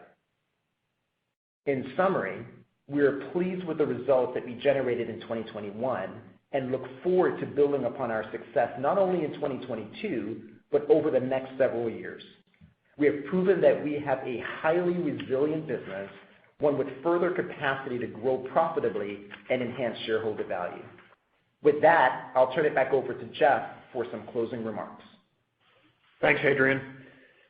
In summary, we are pleased with the results that we generated in 2021 and look forward to building upon our success not only in 2022, but over the next several years. We have proven that we have a highly resilient business, one with further capacity to grow profitably and enhance shareholder value. With that, I'll turn it back over to Jeff for some closing remarks. Thanks, Adrian.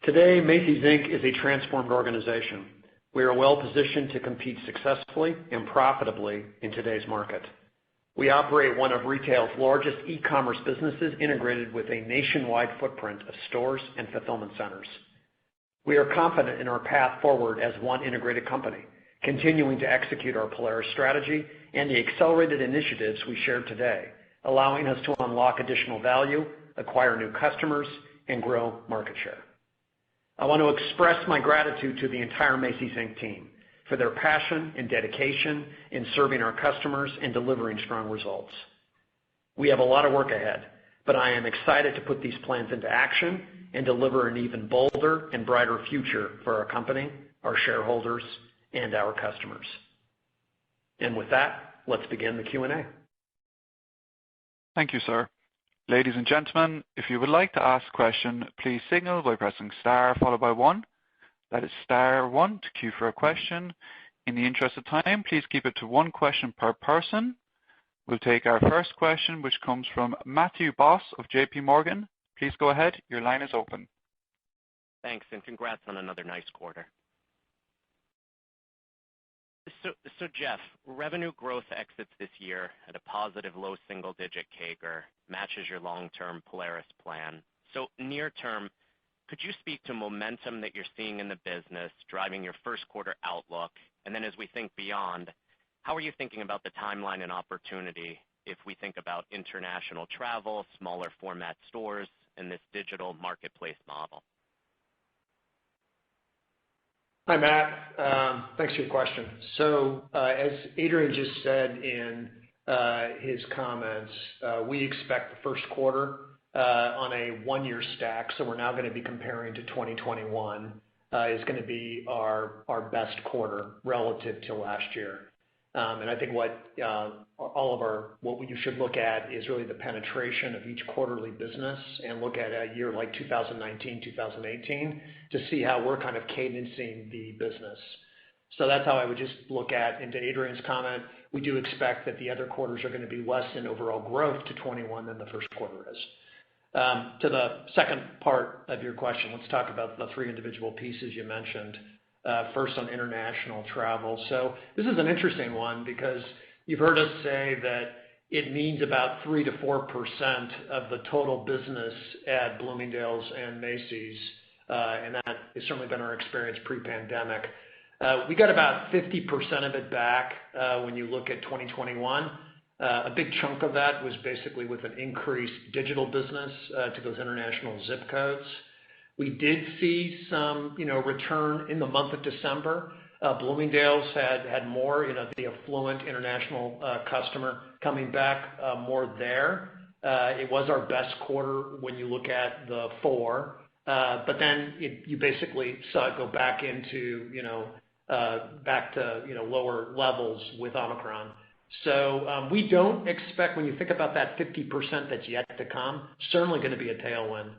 Today, Macy's, Inc. is a transformed organization. We are well positioned to compete successfully and profitably in today's market. We operate one of retail's largest e-commerce businesses, integrated with a nationwide footprint of stores and fulfillment centers. We are confident in our path forward as one integrated company, continuing to execute our Polaris strategy and the accelerated initiatives we shared today, allowing us to unlock additional value, acquire new customers, and grow market share. I want to express my gratitude to the entire Macy's, Inc. team for their passion and dedication in serving our customers and delivering strong results. We have a lot of work ahead, but I am excited to put these plans into action and deliver an even bolder and brighter future for our company, our shareholders, and our customers. And with that, let's begin the Q&A. Thank you, sir. Ladies and gentlemen, if you would like to ask a question, please signal by pressing star followed by 1. That is star 1 to queue for a question. In the interest of time, please keep it to one question per person. We'll take our first question, which comes from Matthew Boss of JP Morgan. Please go ahead. Your line is open. Thanks, and congrats on another nice quarter. So Jeff, revenue growth exits this year at a positive low single-digit CAGR, matches your long-term Polaris plan. So near term, could you speak to momentum that you're seeing in the business driving your first quarter outlook? And then as we think beyond, how are you thinking about the timeline and opportunity if we think about international travel, smaller format stores, and this digital marketplace model? Hi, Matt. Thanks for your question. So as Adrian just said in his comments, we expect the first quarter on a one-year stack, so we're now going to be comparing to 2021, is going to be our best quarter relative to last year. And I think what you should look at is really the penetration of each quarterly business and look at a year like 2019, 2018 to see how we're kind of cadencing the business. So that's how I would just look at. Into Adrian's comment, we do expect that the other quarters are going to be less in overall growth to 21 than the first quarter is. To the second part of your question, let's talk about the three individual pieces you mentioned. First on international travel. So this is an interesting one because you've heard us say that it means about 3 to 4% of the total business at Bloomingdale's and Macy's, and that has certainly been our experience pre-pandemic. We got about 50% of it back when you look at 2021. A big chunk of that was basically with an increased digital business to those international zip codes. We did see some, return in the month of December. Bloomingdale's had more, the affluent international customer coming back more there. It was our best quarter when you look at the four, but then you basically saw it go back into, back to lower levels with Omicron. So we don't expect, when you think about that 50% that's yet to come, certainly going to be a tailwind.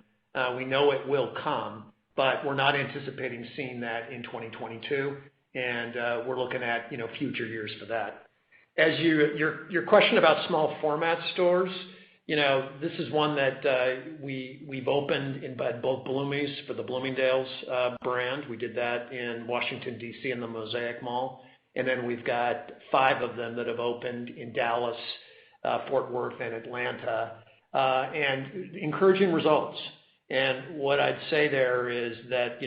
We know it will come, but we're not anticipating seeing that in 2022, and we're looking at future years for that. As your question about small format stores, this is one that we've opened in both Bloomies for the Bloomingdale's brand. We did that in Washington D.C. in the Mosaic Mall, and then we've got 5 of them that have opened in Dallas, Fort Worth, and Atlanta, and encouraging results. And what I'd say there is that,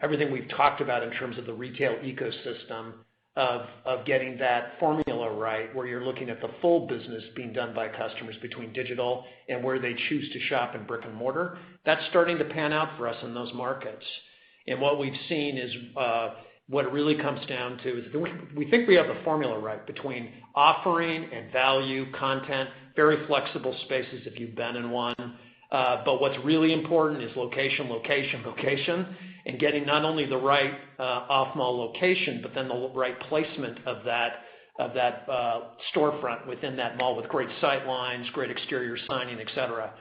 everything we've talked about in terms of the retail ecosystem of getting that formula right, where you're looking at the full business being done by customers between digital and where they choose to shop in brick and mortar, that's starting to pan out for us in those markets. And what we've seen is what it really comes down to is we think we have the formula right between offering and value, content, very flexible spaces if you've been in one. But what's really important is location, and getting not only the right off-mall location, but then the right placement of that storefront within that mall with great sight lines, great exterior signing, et cetera.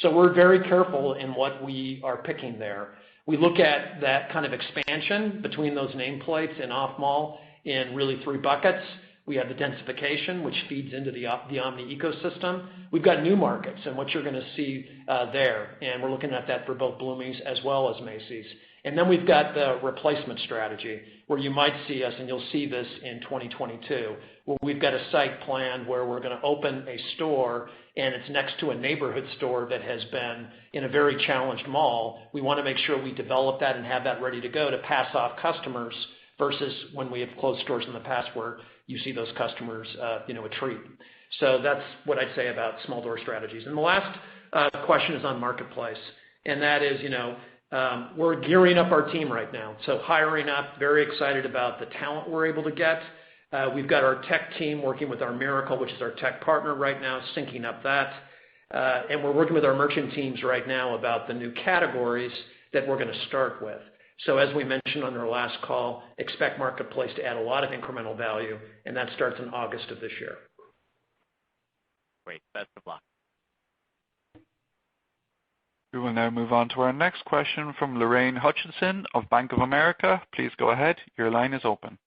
So we're very careful in what we are picking there. We look at that kind of expansion between those nameplates and off-mall in really 3 buckets. We have the densification, which feeds into the omni ecosystem. We've got new markets and what you're going to see there, and we're looking at that for both Bloomies as well as Macy's. And then we've got the replacement strategy, where you might see us, and you'll see this in 2022, where we've got a site plan where we're going to open a store, and it's next to a neighborhood store that has been in a very challenged mall. We want to make sure we develop that and have that ready to go to pass off customers versus when we have closed stores in the past where you see those customers, retreat. So that's what I'd say about small door strategies. And the last question is on marketplace, and that is, we're gearing up our team right now. So hiring up, very excited about the talent we're able to get. We've got our tech team working with our Miracle, which is our tech partner right now, syncing up that. And we're working with our merchant teams right now about the new categories that we're going to start with. So as we mentioned on our last call, expect Marketplace to add a lot of incremental value, and that starts in August of this year. Great. Best of luck. We will now move on to our next question from Lorraine Hutchinson of Bank of America. Please go ahead. Your line is open.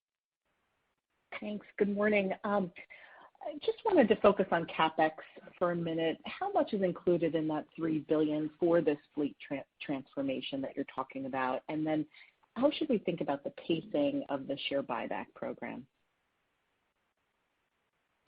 Thanks. Good morning. I just wanted to focus on CapEx for a minute. How much is included in that $3 billion for this fleet transformation that you're talking about? And then how should we think about the pacing of the share buyback program?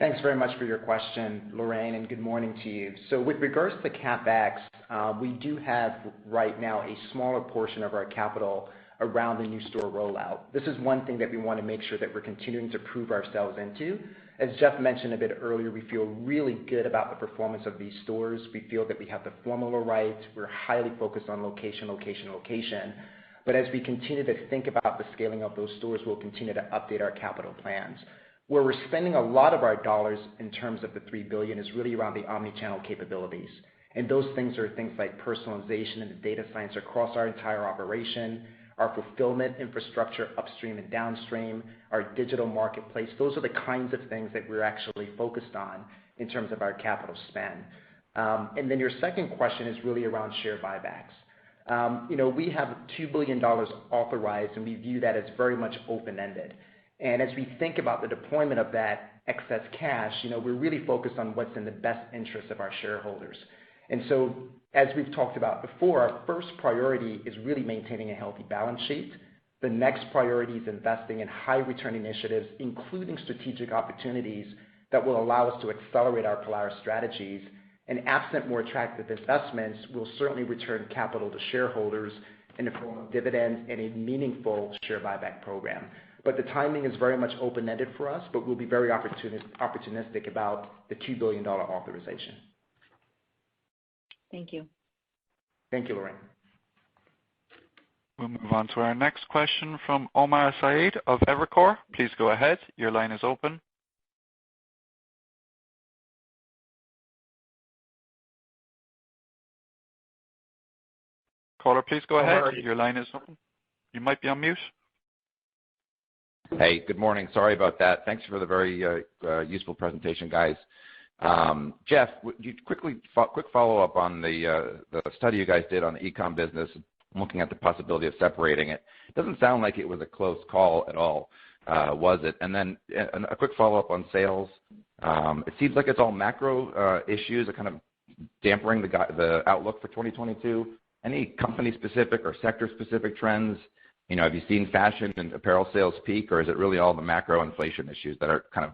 Thanks very much for your question, Lorraine, and good morning to you. So with regards to CapEx, we do have right now a smaller portion of our capital around the new store rollout. This is one thing that we want to make sure that we're continuing to prove ourselves into. As Jeff mentioned a bit earlier, we feel really good about the performance of these stores. We feel that we have the formula right. We're highly focused on location. But as we continue to think about the scaling of those stores, we'll continue to update our capital plans. Where we're spending a lot of our dollars in terms of the $3 billion is really around the omni-channel capabilities. And those things are things like personalization and the data science across our entire operation, our fulfillment infrastructure upstream and downstream, our digital marketplace. Those are the kinds of things that we're actually focused on in terms of our capital spend. And then your second question is really around share buybacks. We have $2 billion authorized, and we view that as very much open-ended. And as we think about the deployment of that excess cash, we're really focused on what's in the best interest of our shareholders. And so, as we've talked about before, our first priority is really maintaining a healthy balance sheet. The next priority is investing in high return initiatives, including strategic opportunities that will allow us to accelerate our Polaris strategies. And absent more attractive investments, we'll certainly return capital to shareholders in the form of dividends and a meaningful share buyback program. But the timing is very much open-ended for us, but we'll be very opportunistic about the $2 billion authorization. Thank you. Thank you, Lorraine. We'll move on to our next question from Omar Said of Evercore. Please go ahead. Your line is open. Caller, please go ahead. Your line is open. You might be on mute. Hey, good morning. Sorry about that. Thanks for the very useful presentation, guys. Jeff, quick follow-up on the study you guys did on the e-com business, looking at the possibility of separating it. It doesn't sound like it was a close call at all, was it? And then a quick follow-up on sales. It seems like it's all macro issues that kind of dampering the outlook for 2022. Any company-specific or sector-specific trends? Have you seen fashion and apparel sales peak, or is it really all the macro inflation issues that are kind of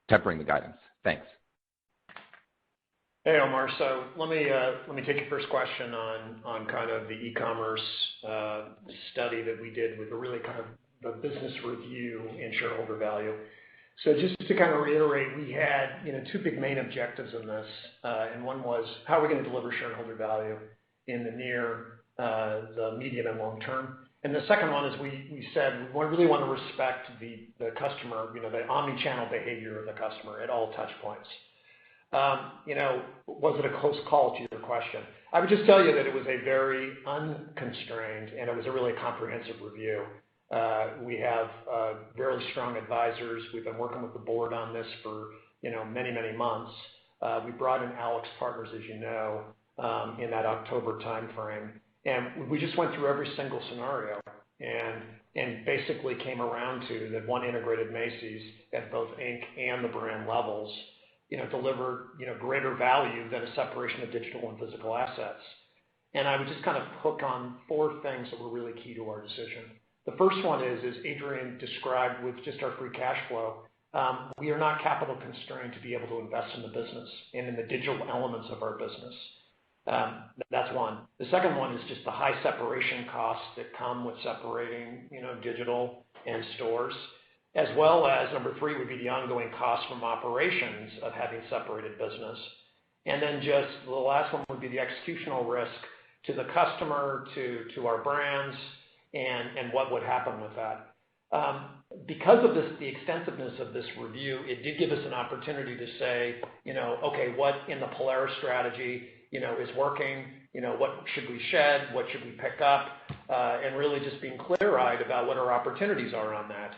tempering the guidance? Thanks. Hey, Omar. So let me take your first question on kind of the e-commerce study that we did with a really kind of the business review and shareholder value. So just to kind of reiterate, we had two big main objectives in this, and one was how are we going to deliver shareholder value in the near, the medium, and long term. And the second one is we said we really want to respect the customer, the omni-channel behavior of the customer at all touch points. Was it a close call to your question? I would just tell you that it was a very unconstrained and it was a really comprehensive review. We have very strong advisors. We've been working with the board on this for many, many months. We brought in AlixPartners, as you know, in that October timeframe. And we just went through every single scenario and basically came around to that one integrated Macy's at both Inc. and the brand levels, delivered greater value than a separation of digital and physical assets. And I would just kind of hook on four things that were really key to our decision. The first one is, as Adrian described with just our free cash flow, we are not capital constrained to be able to invest in the business and in the digital elements of our business. That's one. The second one is just the high separation costs that come with separating, digital and stores, as well as number three would be the ongoing costs from operations of having separated business. And then just the last one would be the executional risk to the customer, to our brands, and what would happen with that. Because of the extensiveness of this review, it did give us an opportunity to say, okay, what in the Polaris strategy is working, what should we shed, what should we pick up, and really just being clear-eyed about what our opportunities are on that.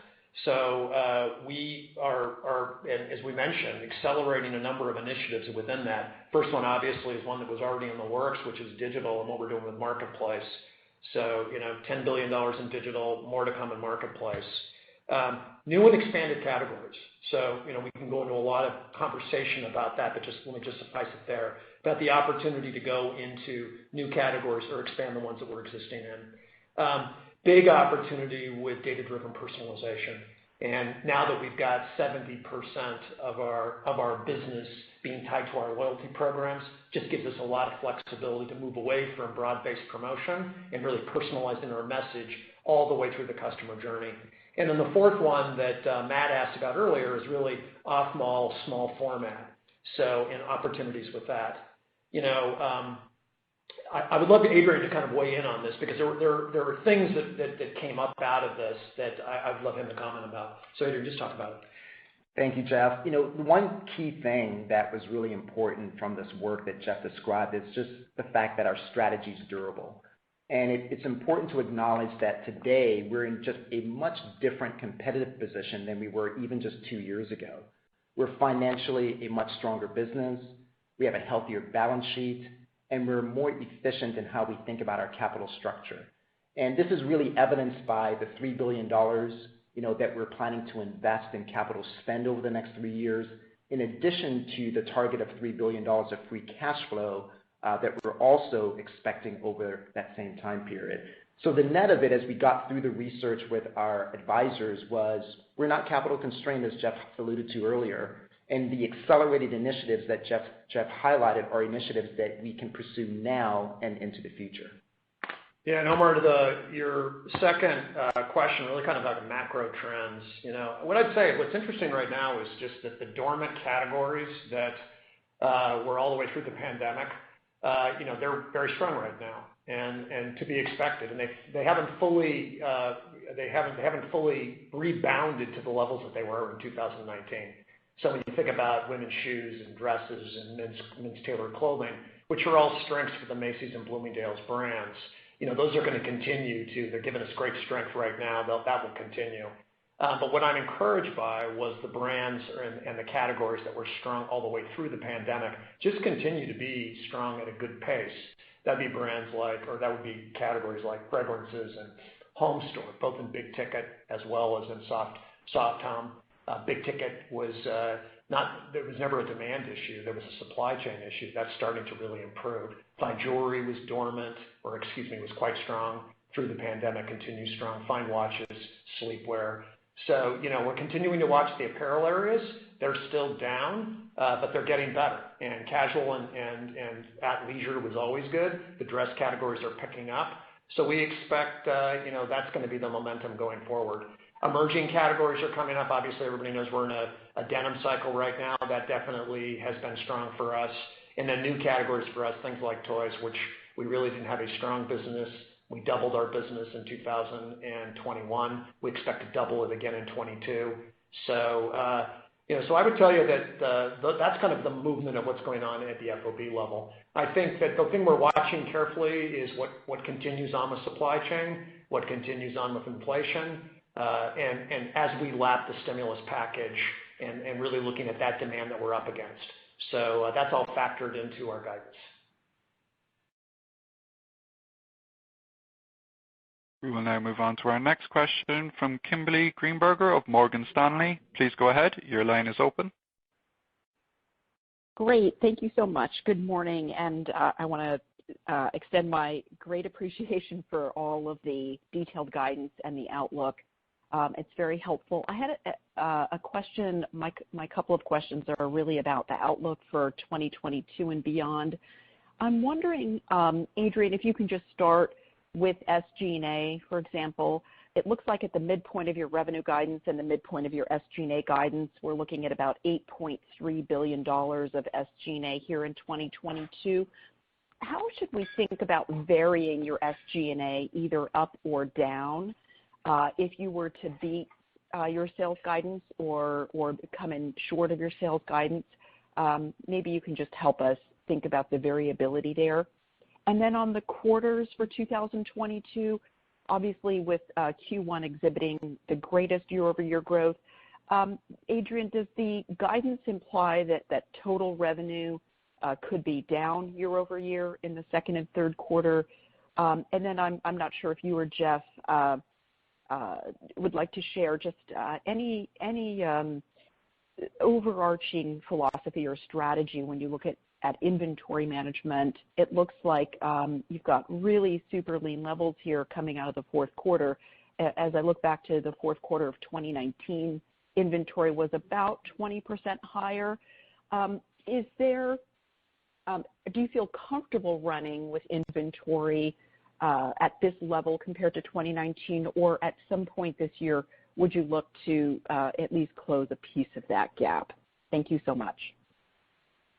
So we are, as we mentioned, accelerating a number of initiatives within that. First one, obviously, is one that was already in the works, which is digital and what we're doing with Marketplace. So, $10 billion in digital, more to come in Marketplace. New and expanded categories. So, we can go into a lot of conversation about that, but let me just suffice it there, about the opportunity to go into new categories or expand the ones that we're existing in. Big opportunity with data-driven personalization. And now that we've got 70% of our business being tied to our loyalty programs, just gives us a lot of flexibility to move away from broad-based promotion and really personalizing our message all the way through the customer journey. And then the fourth one that Matt asked about earlier is really off-mall, small format. So, and opportunities with that. I would love Adrian to kind of weigh in on this because there were things that came up out of this that I'd love him to comment about. So Adrian, just talk about it. Thank you, Jeff. One key thing that was really important from this work that Jeff described is just the fact that our strategy is durable. And it's important to acknowledge that today we're in just a much different competitive position than we were even just 2 years ago. We're financially a much stronger business. We have a healthier balance sheet, and we're more efficient in how we think about our capital structure. And this is really evidenced by the $3 billion, that we're planning to invest in capital spend over the next 3 years, in addition to the target of $3 billion of free cash flow that we're also expecting over that same time period. So the net of it, as we got through the research with our advisors, was we're not capital constrained, as Jeff alluded to earlier. And the accelerated initiatives that Jeff highlighted are initiatives that we can pursue now and into the future. Yeah, and Omar, to your second question, really kind of about the macro trends. What I'd say, what's interesting right now is just that the dormant categories that were all the way through the pandemic, they're very strong right now, and to be expected, and they haven't fully rebounded to the levels that they were in 2019. So when you think about women's shoes and dresses and men's tailored clothing, which are all strengths for the Macy's and Bloomingdale's brands, those are going to continue they're giving us great strength right now. That will continue. But what I'm encouraged by was the brands and the categories that were strong all the way through the pandemic just continue to be strong at a good pace. That'd be that would be categories like fragrances and home store, both in big ticket as well as in soft home. Big ticket was there was never a demand issue. There was a supply chain issue. That's starting to really improve. Fine jewelry was was quite strong through the pandemic, continues strong. Fine watches, sleepwear. So, we're continuing to watch the apparel areas. They're still down, but they're getting better. And casual and athleisure was always good. The dress categories are picking up. So we expect, that's going to be the momentum going forward. Emerging categories are coming up. Obviously, everybody knows we're in a denim cycle right now. That definitely has been strong for us. And then new categories for us, things like toys, which we really didn't have a strong business. We doubled our business in 2021. We expect to double it again in 22. So, so I would tell you that that's kind of the movement of what's going on at the FOB level. I think that the thing we're watching carefully is what continues on with supply chain, what continues on with inflation, and as we lap the stimulus package and really looking at that demand that we're up against. So that's all factored into our guidance. We will now move on to our next question from Kimberly Greenberger of Morgan Stanley. Please go ahead. Your line is open. Great. Thank you so much. Good morning. And I want to extend my great appreciation for all of the detailed guidance and the outlook. It's very helpful. I had a question. My couple of questions are really about the outlook for 2022 and beyond. I'm wondering, Adrian, if you can just start with SG&A, for example. It looks like at the midpoint of your revenue guidance and the midpoint of your SG&A guidance, we're looking at about $8.3 billion of SG&A here in 2022. How should we think about varying your SG&A either up or down if you were to beat your sales guidance or come in short of your sales guidance? Maybe you can just help us think about the variability there. And then on the quarters for 2022, obviously with Q1 exhibiting the greatest year-over-year growth, Adrian, does the guidance imply that total revenue could be down year-over-year in the second and third quarter? And then I'm not sure if you or Jeff would like to share just any overarching philosophy or strategy when you look at inventory management. It looks like you've got really super lean levels here coming out of the fourth quarter. As I look back to the fourth quarter of 2019, inventory was about 20% higher. Do you feel comfortable running with inventory at this level compared to 2019, or at some point this year, would you look to at least close a piece of that gap? Thank you so much.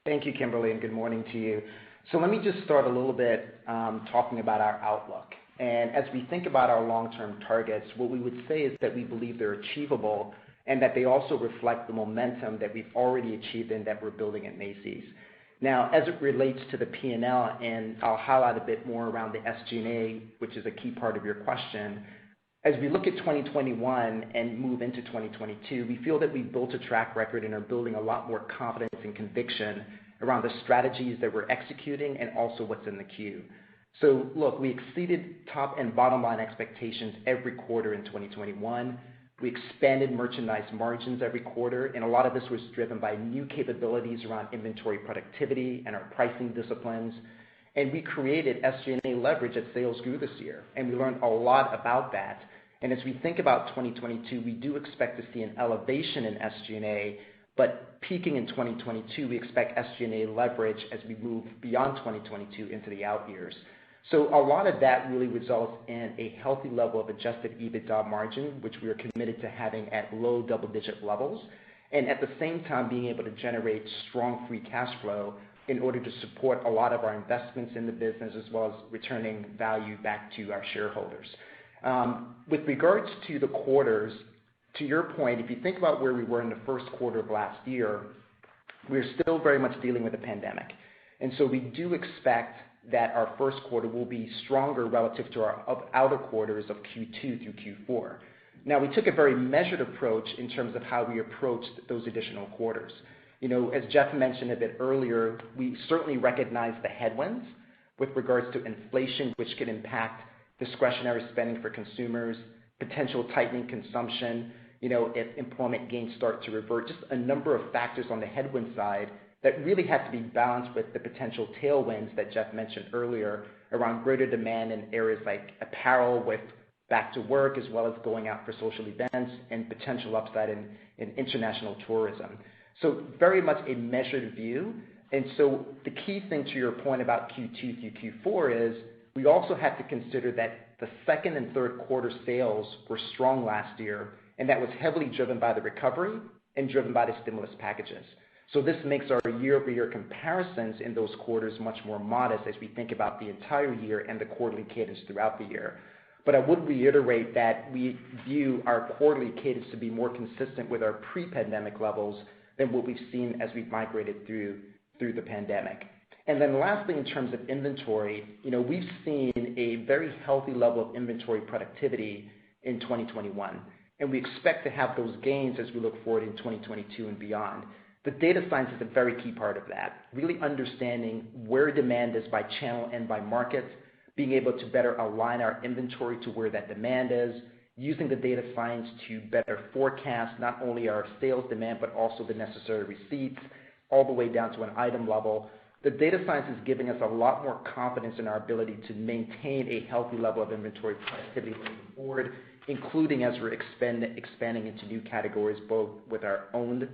Thank you, Kimberly, and good morning to you. So let me just start a little bit talking about our outlook. And as we think about our long-term targets, what we would say is that we believe they're achievable and that they also reflect the momentum that we've already achieved and that we're building at Macy's. Now, as it relates to the P&L, and I'll highlight a bit more around the SG&A, which is a key part of your question, as we look at 2021 and move into 2022, we feel that we've built a track record and are building a lot more confidence and conviction around the strategies that we're executing and also what's in the queue. So look, we exceeded top and bottom line expectations every quarter in 2021. We expanded merchandise margins every quarter, and a lot of this was driven by new capabilities around inventory productivity and our pricing disciplines. And we created SG&A leverage as sales grew this year, and we learned a lot about that. And as we think about 2022, we do expect to see an elevation in SG&A, but peaking in 2022, we expect SG&A leverage as we move beyond 2022 into the out years. So a lot of that really results in a healthy level of adjusted EBITDA margin, which we are committed to having at low double-digit levels, and at the same time being able to generate strong free cash flow in order to support a lot of our investments in the business as well as returning value back to our shareholders. With regards to the quarters, to your point, if you think about where we were in the first quarter of last year, we're still very much dealing with the pandemic. And so we do expect that our first quarter will be stronger relative to our outer quarters of Q2 through Q4. Now, we took a very measured approach in terms of how we approached those additional quarters. You know, as Jeff mentioned a bit earlier, we certainly recognize the headwinds with regards to inflation, which could impact discretionary spending for consumers, potential tightening consumption, you know, if employment gains start to revert, just a number of factors on the headwind side that really have to be balanced with the potential tailwinds that Jeff mentioned earlier around greater demand in areas like apparel with back to work, as well as going out for social events and potential upside in international tourism. So very much a measured view. And so the key thing to your point about Q2 through Q4 is we also have to consider that the second and third quarter sales were strong last year, and that was heavily driven by the recovery and driven by the stimulus packages. So this makes our year-over-year comparisons in those quarters much more modest as we think about the entire year and the quarterly cadence throughout the year. But I would reiterate that we view our quarterly cadence to be more consistent with our pre-pandemic levels than what we've seen as we've migrated through the pandemic. And then lastly, in terms of inventory, you know, we've seen a very healthy level of inventory productivity in 2021, and we expect to have those gains as we look forward in 2022 and beyond. The data science is a very key part of that, really understanding where demand is by channel and by market, being able to better align our inventory to where that demand is, using the data science to better forecast not only our sales demand, but also the necessary receipts, all the way down to an item level. The data science is giving us a lot more confidence in our ability to maintain a healthy level of inventory productivity moving forward, including as we're expanding into new categories, both with our owned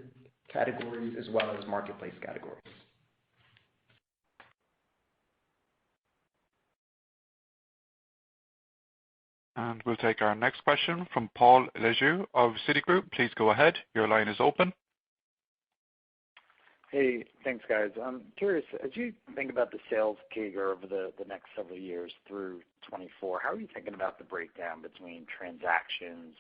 categories as well as marketplace categories. And we'll take our next question from Paul Lejuez of Citigroup. Please go ahead. Your line is open. Hey, thanks, guys. I'm curious, as you think about the sales CAGR over the next several years through 24, how are you thinking about the breakdown between transactions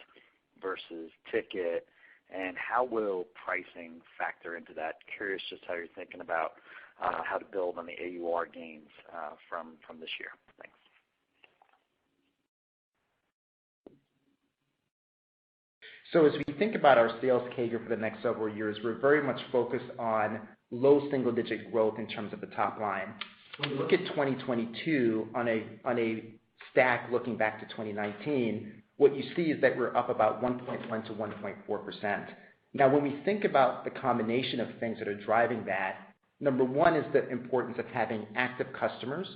versus ticket, and how will pricing factor into that? Curious just how you're thinking about how to build on the AUR gains from this year. Thanks. So as we think about our sales CAGR for the next several years, we're very much focused on low single-digit growth in terms of the top line. When we look at 2022 on a stack looking back to 2019, what you see is that we're up about 1.1 to 1.4%. Now, when we think about the combination of things that are driving that, number one is the importance of having active customers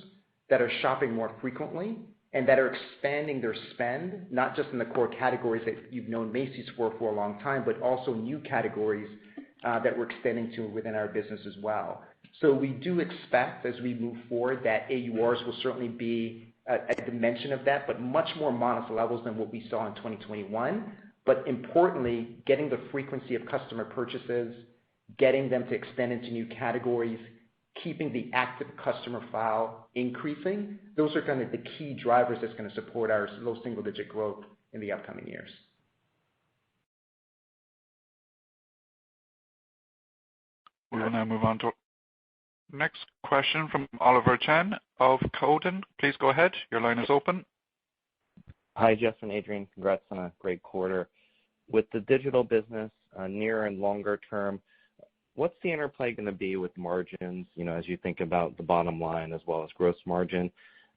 that are shopping more frequently and that are expanding their spend, not just in the core categories that you've known Macy's for a long time, but also new categories that we're extending to within our business as well. So we do expect as we move forward that AURs will certainly be a dimension of that, but much more modest levels than what we saw in 2021. But importantly, getting the frequency of customer purchases, getting them to extend into new categories, keeping the active customer file increasing, those are kind of the key drivers that's going to support our low single-digit growth in the upcoming years. We will now move on to next question from Oliver Chen of Cowen. Please go ahead. Your line is open. Hi, Jeff and Adrian. Congrats on a great quarter. With the digital business near and longer term, what's the interplay going to be with margins, as you think about the bottom line as well as gross margin?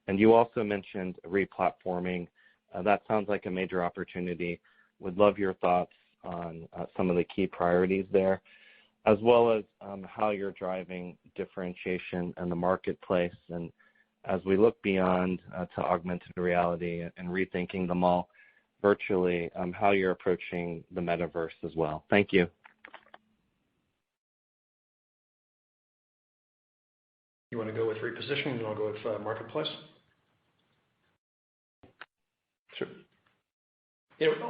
And you also mentioned replatforming. That sounds like a major opportunity. Would love your thoughts on some of the key priorities there, as well as how you're driving differentiation in the marketplace. And as we look beyond to augmented reality and rethinking the mall virtually, how you're approaching the metaverse as well. Thank you. You want to go with repositioning and I'll go with marketplace? Sure.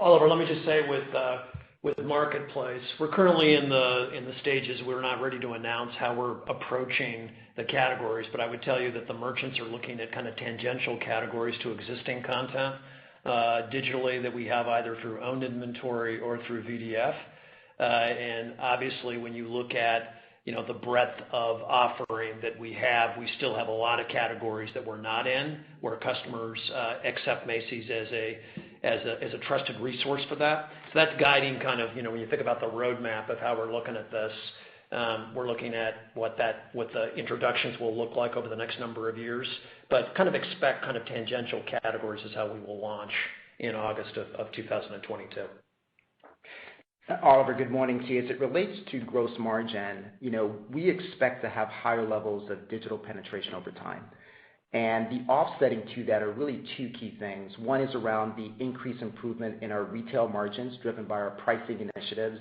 Oliver, let me just say with marketplace, we're currently in the stages. We're not ready to announce how we're approaching the categories, but I would tell you that the merchants are looking at kind of tangential categories to existing content digitally that we have either through owned inventory or through VDF. And obviously, when you look at the breadth of offering that we have, we still have a lot of categories that we're not in, where customers accept Macy's as a trusted resource for that. So that's guiding kind of, when you think about the roadmap of how we're looking at this, we're looking at what the introductions will look like over the next number of years, but kind of expect kind of tangential categories is how we will launch in August of 2022. Oliver, good morning to you. As it relates to gross margin, we expect to have higher levels of digital penetration over time. And the offsetting to that are really two key things. One is around the increased improvement in our retail margins driven by our pricing initiatives,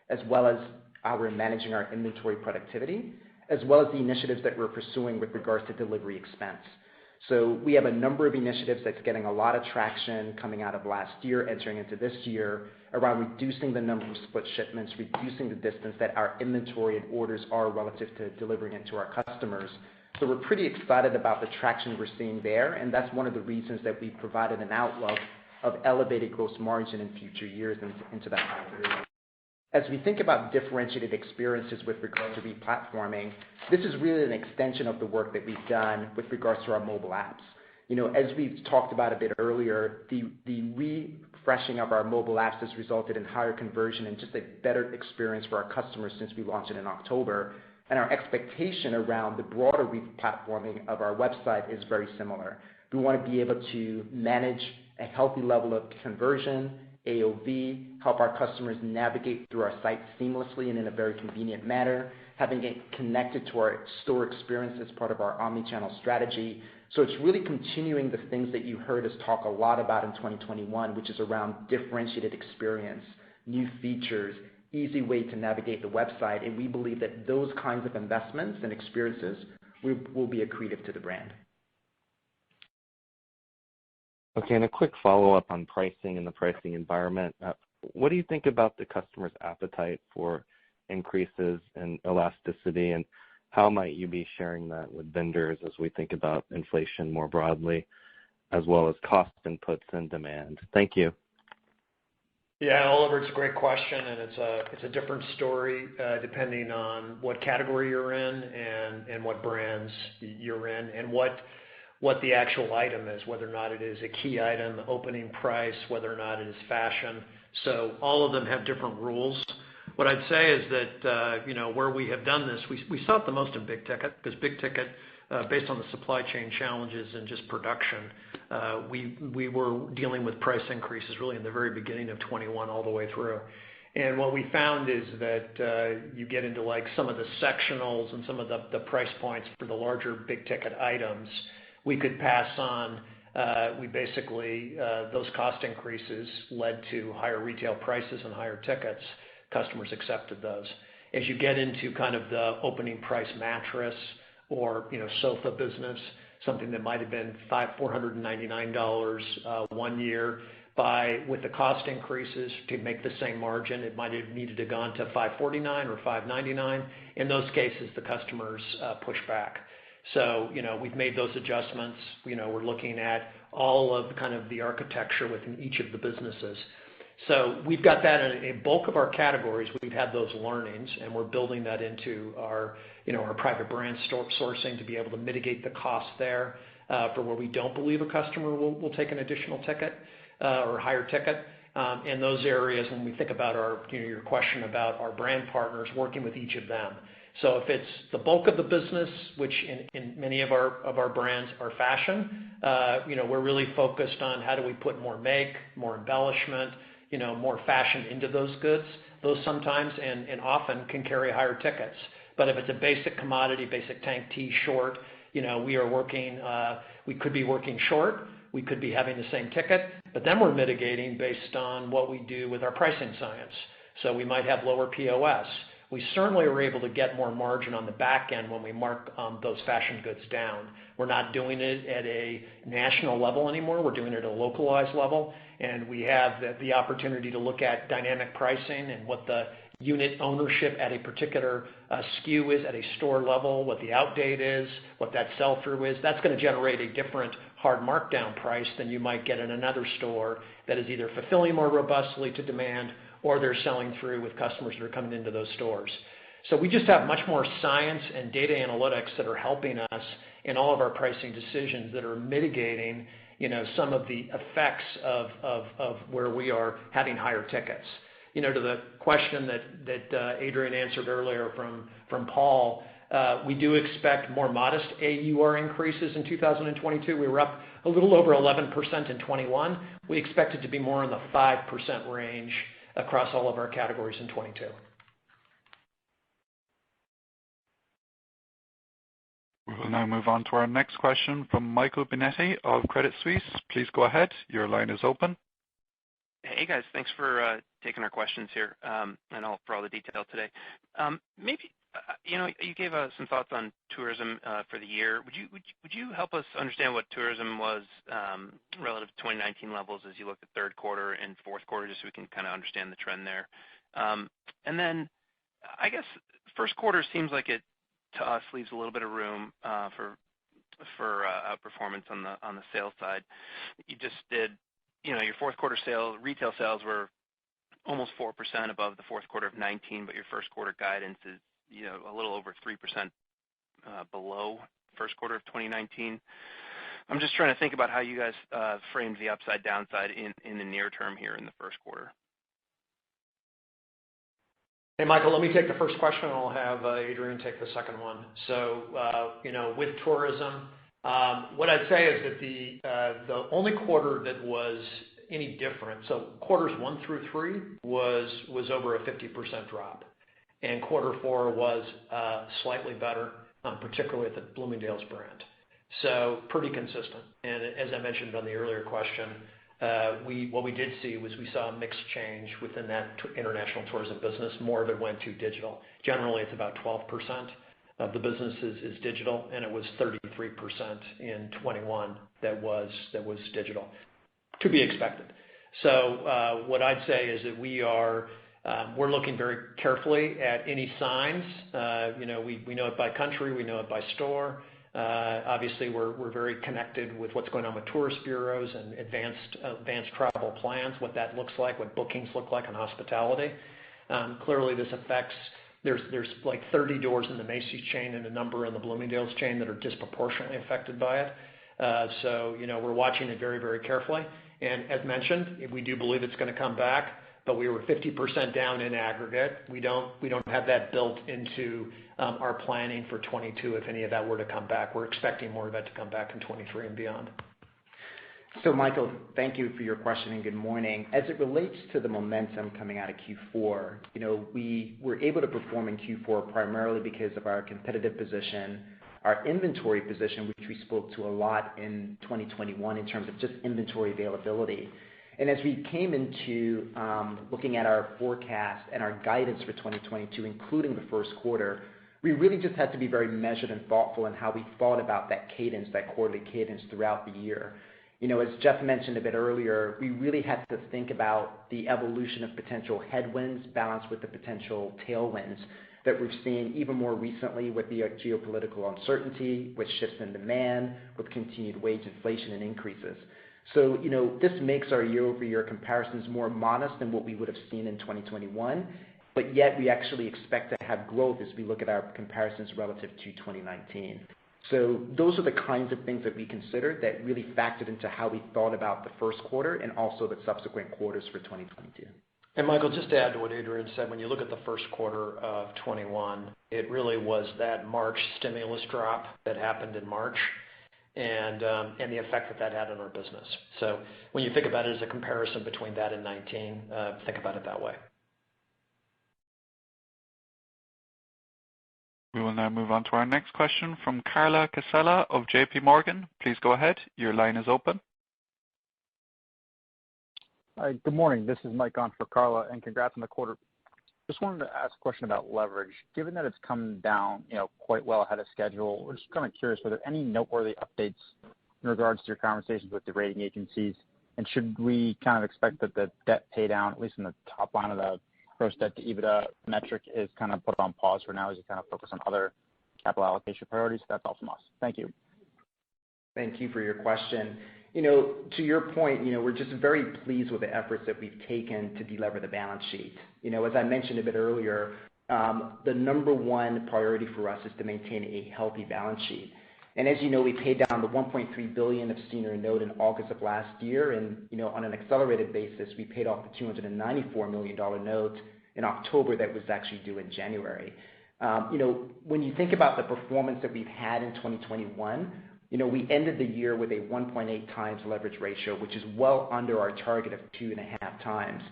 as well as how we're managing our inventory productivity, as well as the initiatives that we're pursuing with regards to delivery expense. So we have a number of initiatives that's getting a lot of traction coming out of last year, entering into this year, around reducing the number of split shipments, reducing the distance that our inventory and orders are relative to delivering it to our customers. So we're pretty excited about the traction we're seeing there, and that's one of the reasons that we've provided an outlook of elevated gross margin in future years into that time period. As we think about differentiated experiences with regard to replatforming, this is really an extension of the work that we've done with regards to our mobile apps. As we've talked about a bit earlier, the refreshing of our mobile apps has resulted in higher conversion and just a better experience for our customers since we launched it in October. And our expectation around the broader replatforming of our website is very similar. We want to be able to manage a healthy level of conversion, AOV, help our customers navigate through our site seamlessly and in a very convenient manner, having it connected to our store experience as part of our omnichannel strategy. So it's really continuing the things that you heard us talk a lot about in 2021, which is around differentiated experience, new features, easy way to navigate the website. And we believe that those kinds of investments and experiences will be accretive to the brand. Okay, and a quick follow-up on pricing and the pricing environment. What do you think about the customer's appetite for increases in elasticity, and how might you be sharing that with vendors as we think about inflation more broadly, as well as cost inputs and demand? Thank you. Yeah, Oliver, it's a great question, and it's a different story depending on what category you're in and what brands you're in and what the actual item is, whether or not it is a key item, opening price, whether or not it is fashion. So all of them have different rules. What I'd say is that, where we have done this, we saw it the most in big ticket, because big ticket based on the supply chain challenges and just production, we were dealing with price increases really in the very beginning of 21 all the way through. And what we found is that you get into like some of the sectionals and some of the price points for the larger big ticket items, we could pass on. We basically, those cost increases led to higher retail prices and higher tickets. Customers accepted those. As you get into kind of the opening price mattress or sofa business, something that might have been $499 one year, with the cost increases to make the same margin, it might have needed to gone to $549 or $599. In those cases, the customers push back. So, we've made those adjustments. We're looking at all of kind of the architecture within each of the businesses. So we've got that in a bulk of our categories. We've had those learnings, and we're building that into our private brand sourcing to be able to mitigate the cost there for where we don't believe a customer will take an additional ticket or higher ticket. In those areas, when we think about your question about our brand partners, working with each of them. So if it's the bulk of the business, which in many of our brands are fashion, we're really focused on how do we put more make, more embellishment, more fashion into those goods. Those sometimes and often can carry higher tickets. But if it's a basic commodity, basic tank tee short, we could be working short. We could be having the same ticket, but then we're mitigating based on what we do with our pricing science. So we might have lower POS. We certainly are able to get more margin on the back end when we mark those fashion goods down. We're not doing it at a national level anymore. We're doing it at a localized level, and we have the opportunity to look at dynamic pricing and what the unit ownership at a particular SKU is at a store level, what the outdate is, what that sell-through is. That's going to generate a different hard markdown price than you might get in another store that is either fulfilling more robustly to demand or they're selling through with customers that are coming into those stores. So we just have much more science and data analytics that are helping us in all of our pricing decisions that are mitigating, some of the effects of where we are having higher tickets. To the question that Adrian answered earlier from Paul, we do expect more modest AUR increases in 2022. We were up a little over 11% in 21. We expect it to be more in the 5% range across all of our categories in 22. We will now move on to our next question from Michael Binetti of Credit Suisse. Please go ahead. Your line is open. Hey guys, thanks for taking our questions here, and all for all the detail today. Maybe you gave us some thoughts on tourism for the year. Would you help us understand what tourism was relative to 2019 levels as you look at third quarter and fourth quarter, just so we can kind of understand the trend there? And then I guess first quarter seems like it to us leaves a little bit of room for outperformance on the sales side. You just did. Your fourth quarter retail sales were almost 4% above the fourth quarter of 19, but your first quarter guidance is, a little over 3% below first quarter of 2019. I'm just trying to think about how you guys framed the upside downside in the near term here in the first quarter. Hey, Michael, let me take the first question, and I'll have Adrian take the second one. So, with tourism, what I'd say is that the only quarter that was any different, so quarters 1 through 3 was over a 50% drop, and quarter 4 was slightly better, particularly at the Bloomingdale's brand. So pretty consistent. And as I mentioned on the earlier question, what we did see was we saw a mix change within that international tourism business. More of it went to digital. Generally, it's about 12% of the business is digital, and it was 33% in 21 that was digital, to be expected. So what I'd say is that we're looking very carefully at any signs. We know it by country, we know it by store. Obviously, we're very connected with what's going on with tourist bureaus and advanced travel plans, what that looks like, what bookings look like on hospitality. Clearly, this affects. There's like 30 doors in the Macy's chain and a number in the Bloomingdale's chain that are disproportionately affected by it. So we're watching it very, very carefully. And as mentioned, we do believe it's going to come back. but we were 50% down in aggregate. We don't have that built into our planning for 22 if any of that were to come back. We're expecting more of that to come back in 23 and beyond. So, Michael, thank you for your question and good morning. As it relates to the momentum coming out of Q4, we were able to perform in Q4 primarily because of our competitive position, our inventory position, which we spoke to a lot in 2021 in terms of just inventory availability. And as we came into looking at our forecast and our guidance for 2022, including the first quarter, we really just had to be very measured and thoughtful in how we thought about that cadence, that quarterly cadence throughout the year. As Jeff mentioned a bit earlier, we really had to think about the evolution of potential headwinds balanced with the potential tailwinds that we've seen even more recently with the geopolitical uncertainty, with shifts in demand, with continued wage inflation and increases. So, this makes our year-over-year comparisons more modest than what we would have seen in 2021, but yet we actually expect to have growth as we look at our comparisons relative to 2019. So those are the kinds of things that we considered that really factored into how we thought about the first quarter and also the subsequent quarters for 2022. And Michael, just to add to what Adrian said, when you look at the first quarter of 21, it really was that March stimulus drop that happened in March and the effect that had on our business. So when you think about it as a comparison between that and 19, think about it that way. We will now move on to our next question from Carla Casella of JP Morgan. Please go ahead. Your line is open. Hi, good morning. This is Mike on for Carla, and congrats on the quarter. Just wanted to ask a question about leverage. Given that it's come down, quite well ahead of schedule, we're just kind of curious, were there any noteworthy updates in regards to your conversations with the rating agencies? And should we kind of expect that the debt pay down, at least in the top line of the gross debt to EBITDA metric, is kind of put on pause for now as you kind of focus on other capital allocation priorities? That's all from us. Thank you. Thank you for your question. To your point, we're just very pleased with the efforts that we've taken to delever the balance sheet. As I mentioned a bit earlier, the number one priority for us is to maintain a healthy balance sheet. And as you know, we paid down the $1.3 billion of senior note in August of last year, and on an accelerated basis, we paid off the $294 million note in October that was actually due in January. When you think about the performance that we've had in 2021, we ended the year with a 1.8 times leverage ratio, which is well under our target of 2.5 times.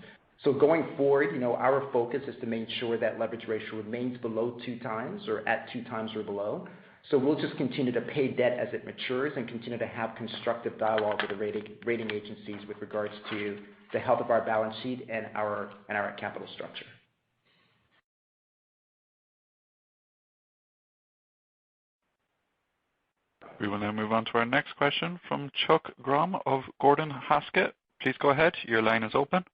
So going forward, our focus is to make sure that leverage ratio remains below 2 times or at 2 times or below. So we'll just continue to pay debt as it matures and continue to have constructive dialogue with the rating agencies with regards to the health of our balance sheet and our capital structure. We will now move on to our next question from Chuck Grom of Gordon Haskett. Please go ahead. Your line is open.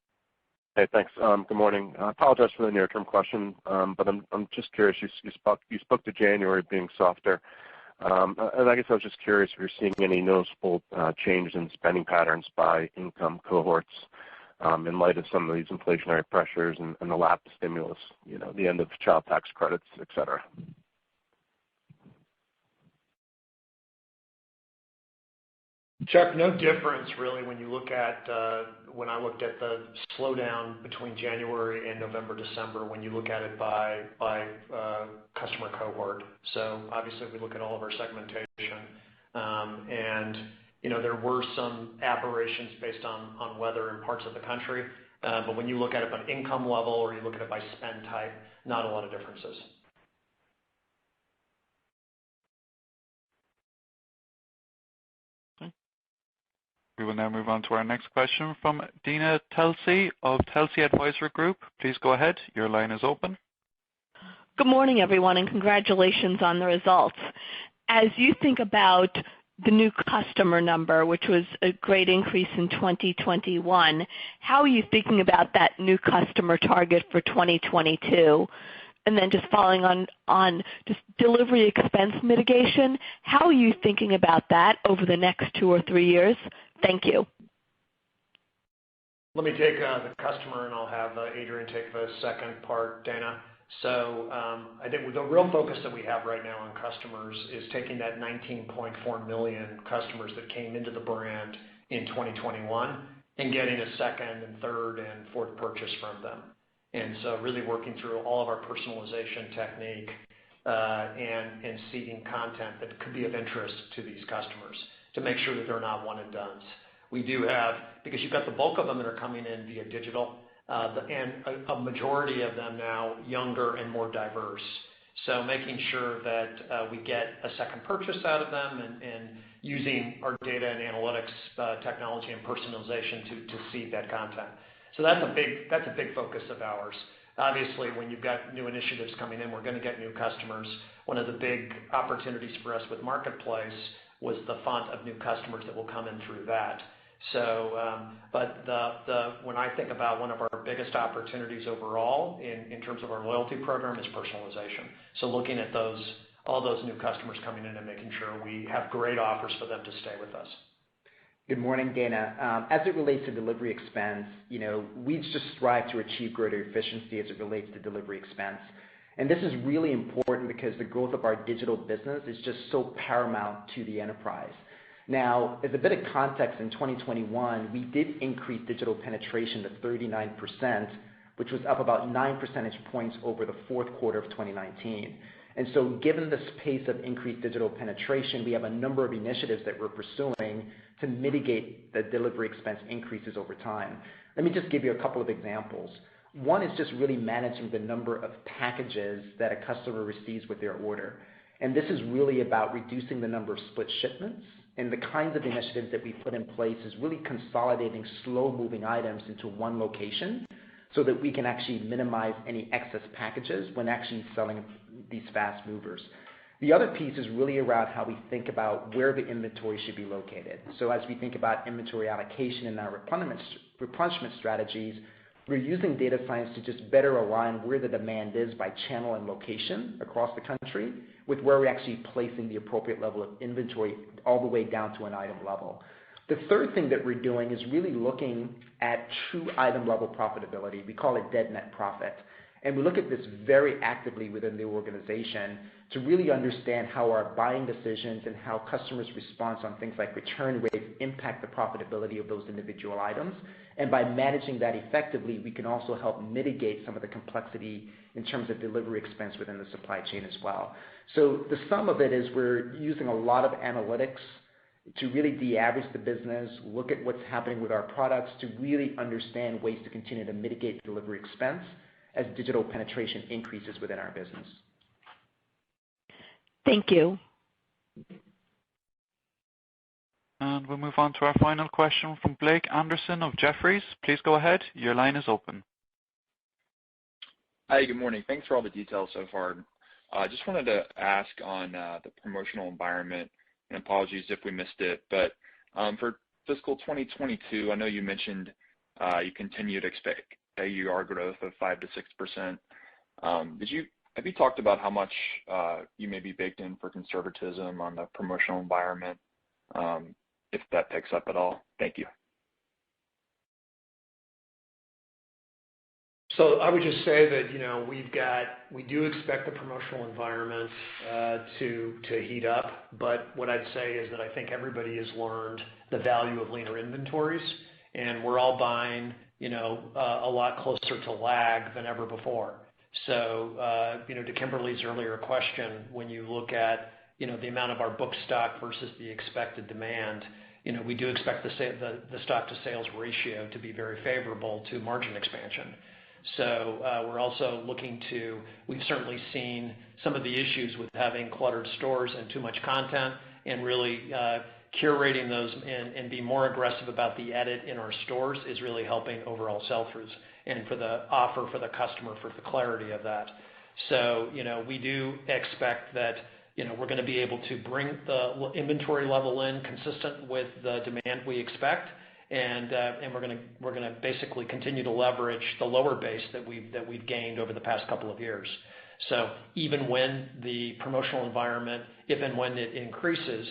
Hey, thanks. Good morning. I apologize for the near-term question, but I'm just curious. You spoke to January being softer, and I guess I was just curious if you're seeing any noticeable changes in spending patterns by income cohorts in light of some of these inflationary pressures and the lap of stimulus, the end of child tax credits, et cetera. Chuck, no difference really when you look at when I looked at the slowdown between January and November, December, when you look at it by customer cohort. So obviously we look at all of our segmentation, and there were some aberrations based on weather in parts of the country, but when you look at it by income level or you look at it by spend type, not a lot of differences. We will now move on to our next question from Dana Telsey of Telsey Advisory Group. Please go ahead. Your line is open. Good morning, everyone, and congratulations on the results. As you think about the new customer number, which was a great increase in 2021, how are you thinking about that new customer target for 2022? And then just following on just delivery expense mitigation, how are you thinking about that over the next 2 or 3 years? Thank you. Let me take the customer, and I'll have Adrian take the second part, Dana. So I think the real focus that we have right now on customers is taking that 19.4 million customers that came into the brand in 2021 and getting a second and third and fourth purchase from them. And so really working through all of our personalization technique and seeding content that could be of interest to these customers to make sure that they're not one and dones. We do have, because you've got the bulk of them that are coming in via digital, and a majority of them now younger and more diverse. So making sure that we get a second purchase out of them and using our data and analytics technology and personalization to seed that content. So that's a big focus of ours. Obviously, when you've got new initiatives coming in, we're going to get new customers. One of the big opportunities for us with Marketplace was the font of new customers that will come in through that. So, but when I think about one of our biggest opportunities overall in terms of our loyalty program is personalization. So looking at all those new customers coming in and making sure we have great offers for them to stay with us. Good morning, Dana. As it relates to delivery expense, we just strive to achieve greater efficiency as it relates to delivery expense. And this is really important because the growth of our digital business is just so paramount to the enterprise. Now, as a bit of context, in 2021, we did increase digital penetration to 39%, which was up about 9 percentage points over the fourth quarter of 2019. And so given this pace of increased digital penetration, we have a number of initiatives that we're pursuing to mitigate the delivery expense increases over time. Let me just give you a couple of examples. One is just really managing the number of packages that a customer receives with their order. And this is really about reducing the number of split shipments. And the kinds of initiatives that we put in place is really consolidating slow-moving items into one location so that we can actually minimize any excess packages when actually selling these fast movers. The other piece is really around how we think about where the inventory should be located. So as we think about inventory allocation and our replenishment strategies, we're using data science to just better align where the demand is by channel and location across the country with where we're actually placing the appropriate level of inventory all the way down to an item level. The third thing that we're doing is really looking at true item level profitability. We call it dead net profit. And we look at this very actively within the organization to really understand how our buying decisions and how customers' response on things like return rates impact the profitability of those individual items. And by managing that effectively, we can also help mitigate some of the complexity in terms of delivery expense within the supply chain as well. So the sum of it is we're using a lot of analytics to really de-average the business, look at what's happening with our products to really understand ways to continue to mitigate delivery expense as digital penetration increases within our business. Thank you. And we'll move on to our final question from Blake Anderson of Jefferies. Please go ahead. Your line is open. Hi, good morning. Thanks for all the details so far. I just wanted to ask on the promotional environment, and apologies if we missed it, but for fiscal 2022, I know you mentioned you continue to expect AUR growth of 5 to 6%. Have you talked about how much you may be baked in for conservatism on the promotional environment, if that picks up at all? Thank you. So I would just say that we do expect the promotional environment to heat up, but what I'd say is that I think everybody has learned the value of leaner inventories, and we're all buying a lot closer to lag than ever before. So to Kimberly's earlier question, when you look at the amount of our book stock versus the expected demand, we do expect the stock to sales ratio to be very favorable to margin expansion. So we're also we've certainly seen some of the issues with having cluttered stores and too much content, and really curating those and be more aggressive about the edit in our stores is really helping overall sell-throughs and for the offer for the customer for the clarity of that. So we do expect that we're going to be able to bring the inventory level in consistent with the demand we expect. And we're going to basically continue to leverage the lower base that we've gained over the past couple of years. So even when the promotional environment, if and when it increases,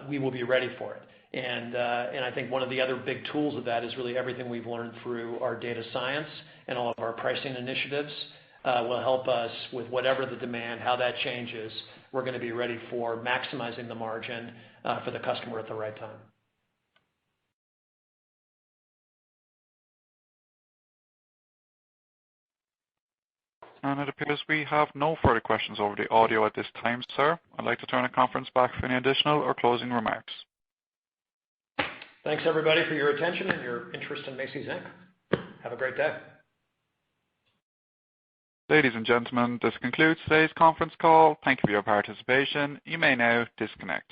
we will be ready for it. And I think one of the other big tools of that is really everything we've learned through our data science and all of our pricing initiatives will help us with whatever the demand, how that changes. We're going to be ready for maximizing the margin for the customer at the right time. And it appears we have no further questions over the audio at this time, sir. I'd like to turn the conference back for any additional or closing remarks. Thanks, everybody, for your attention and your interest in Macy's, Inc. Have a great day. Ladies and gentlemen, this concludes today's conference call. Thank you for your participation. You may now disconnect.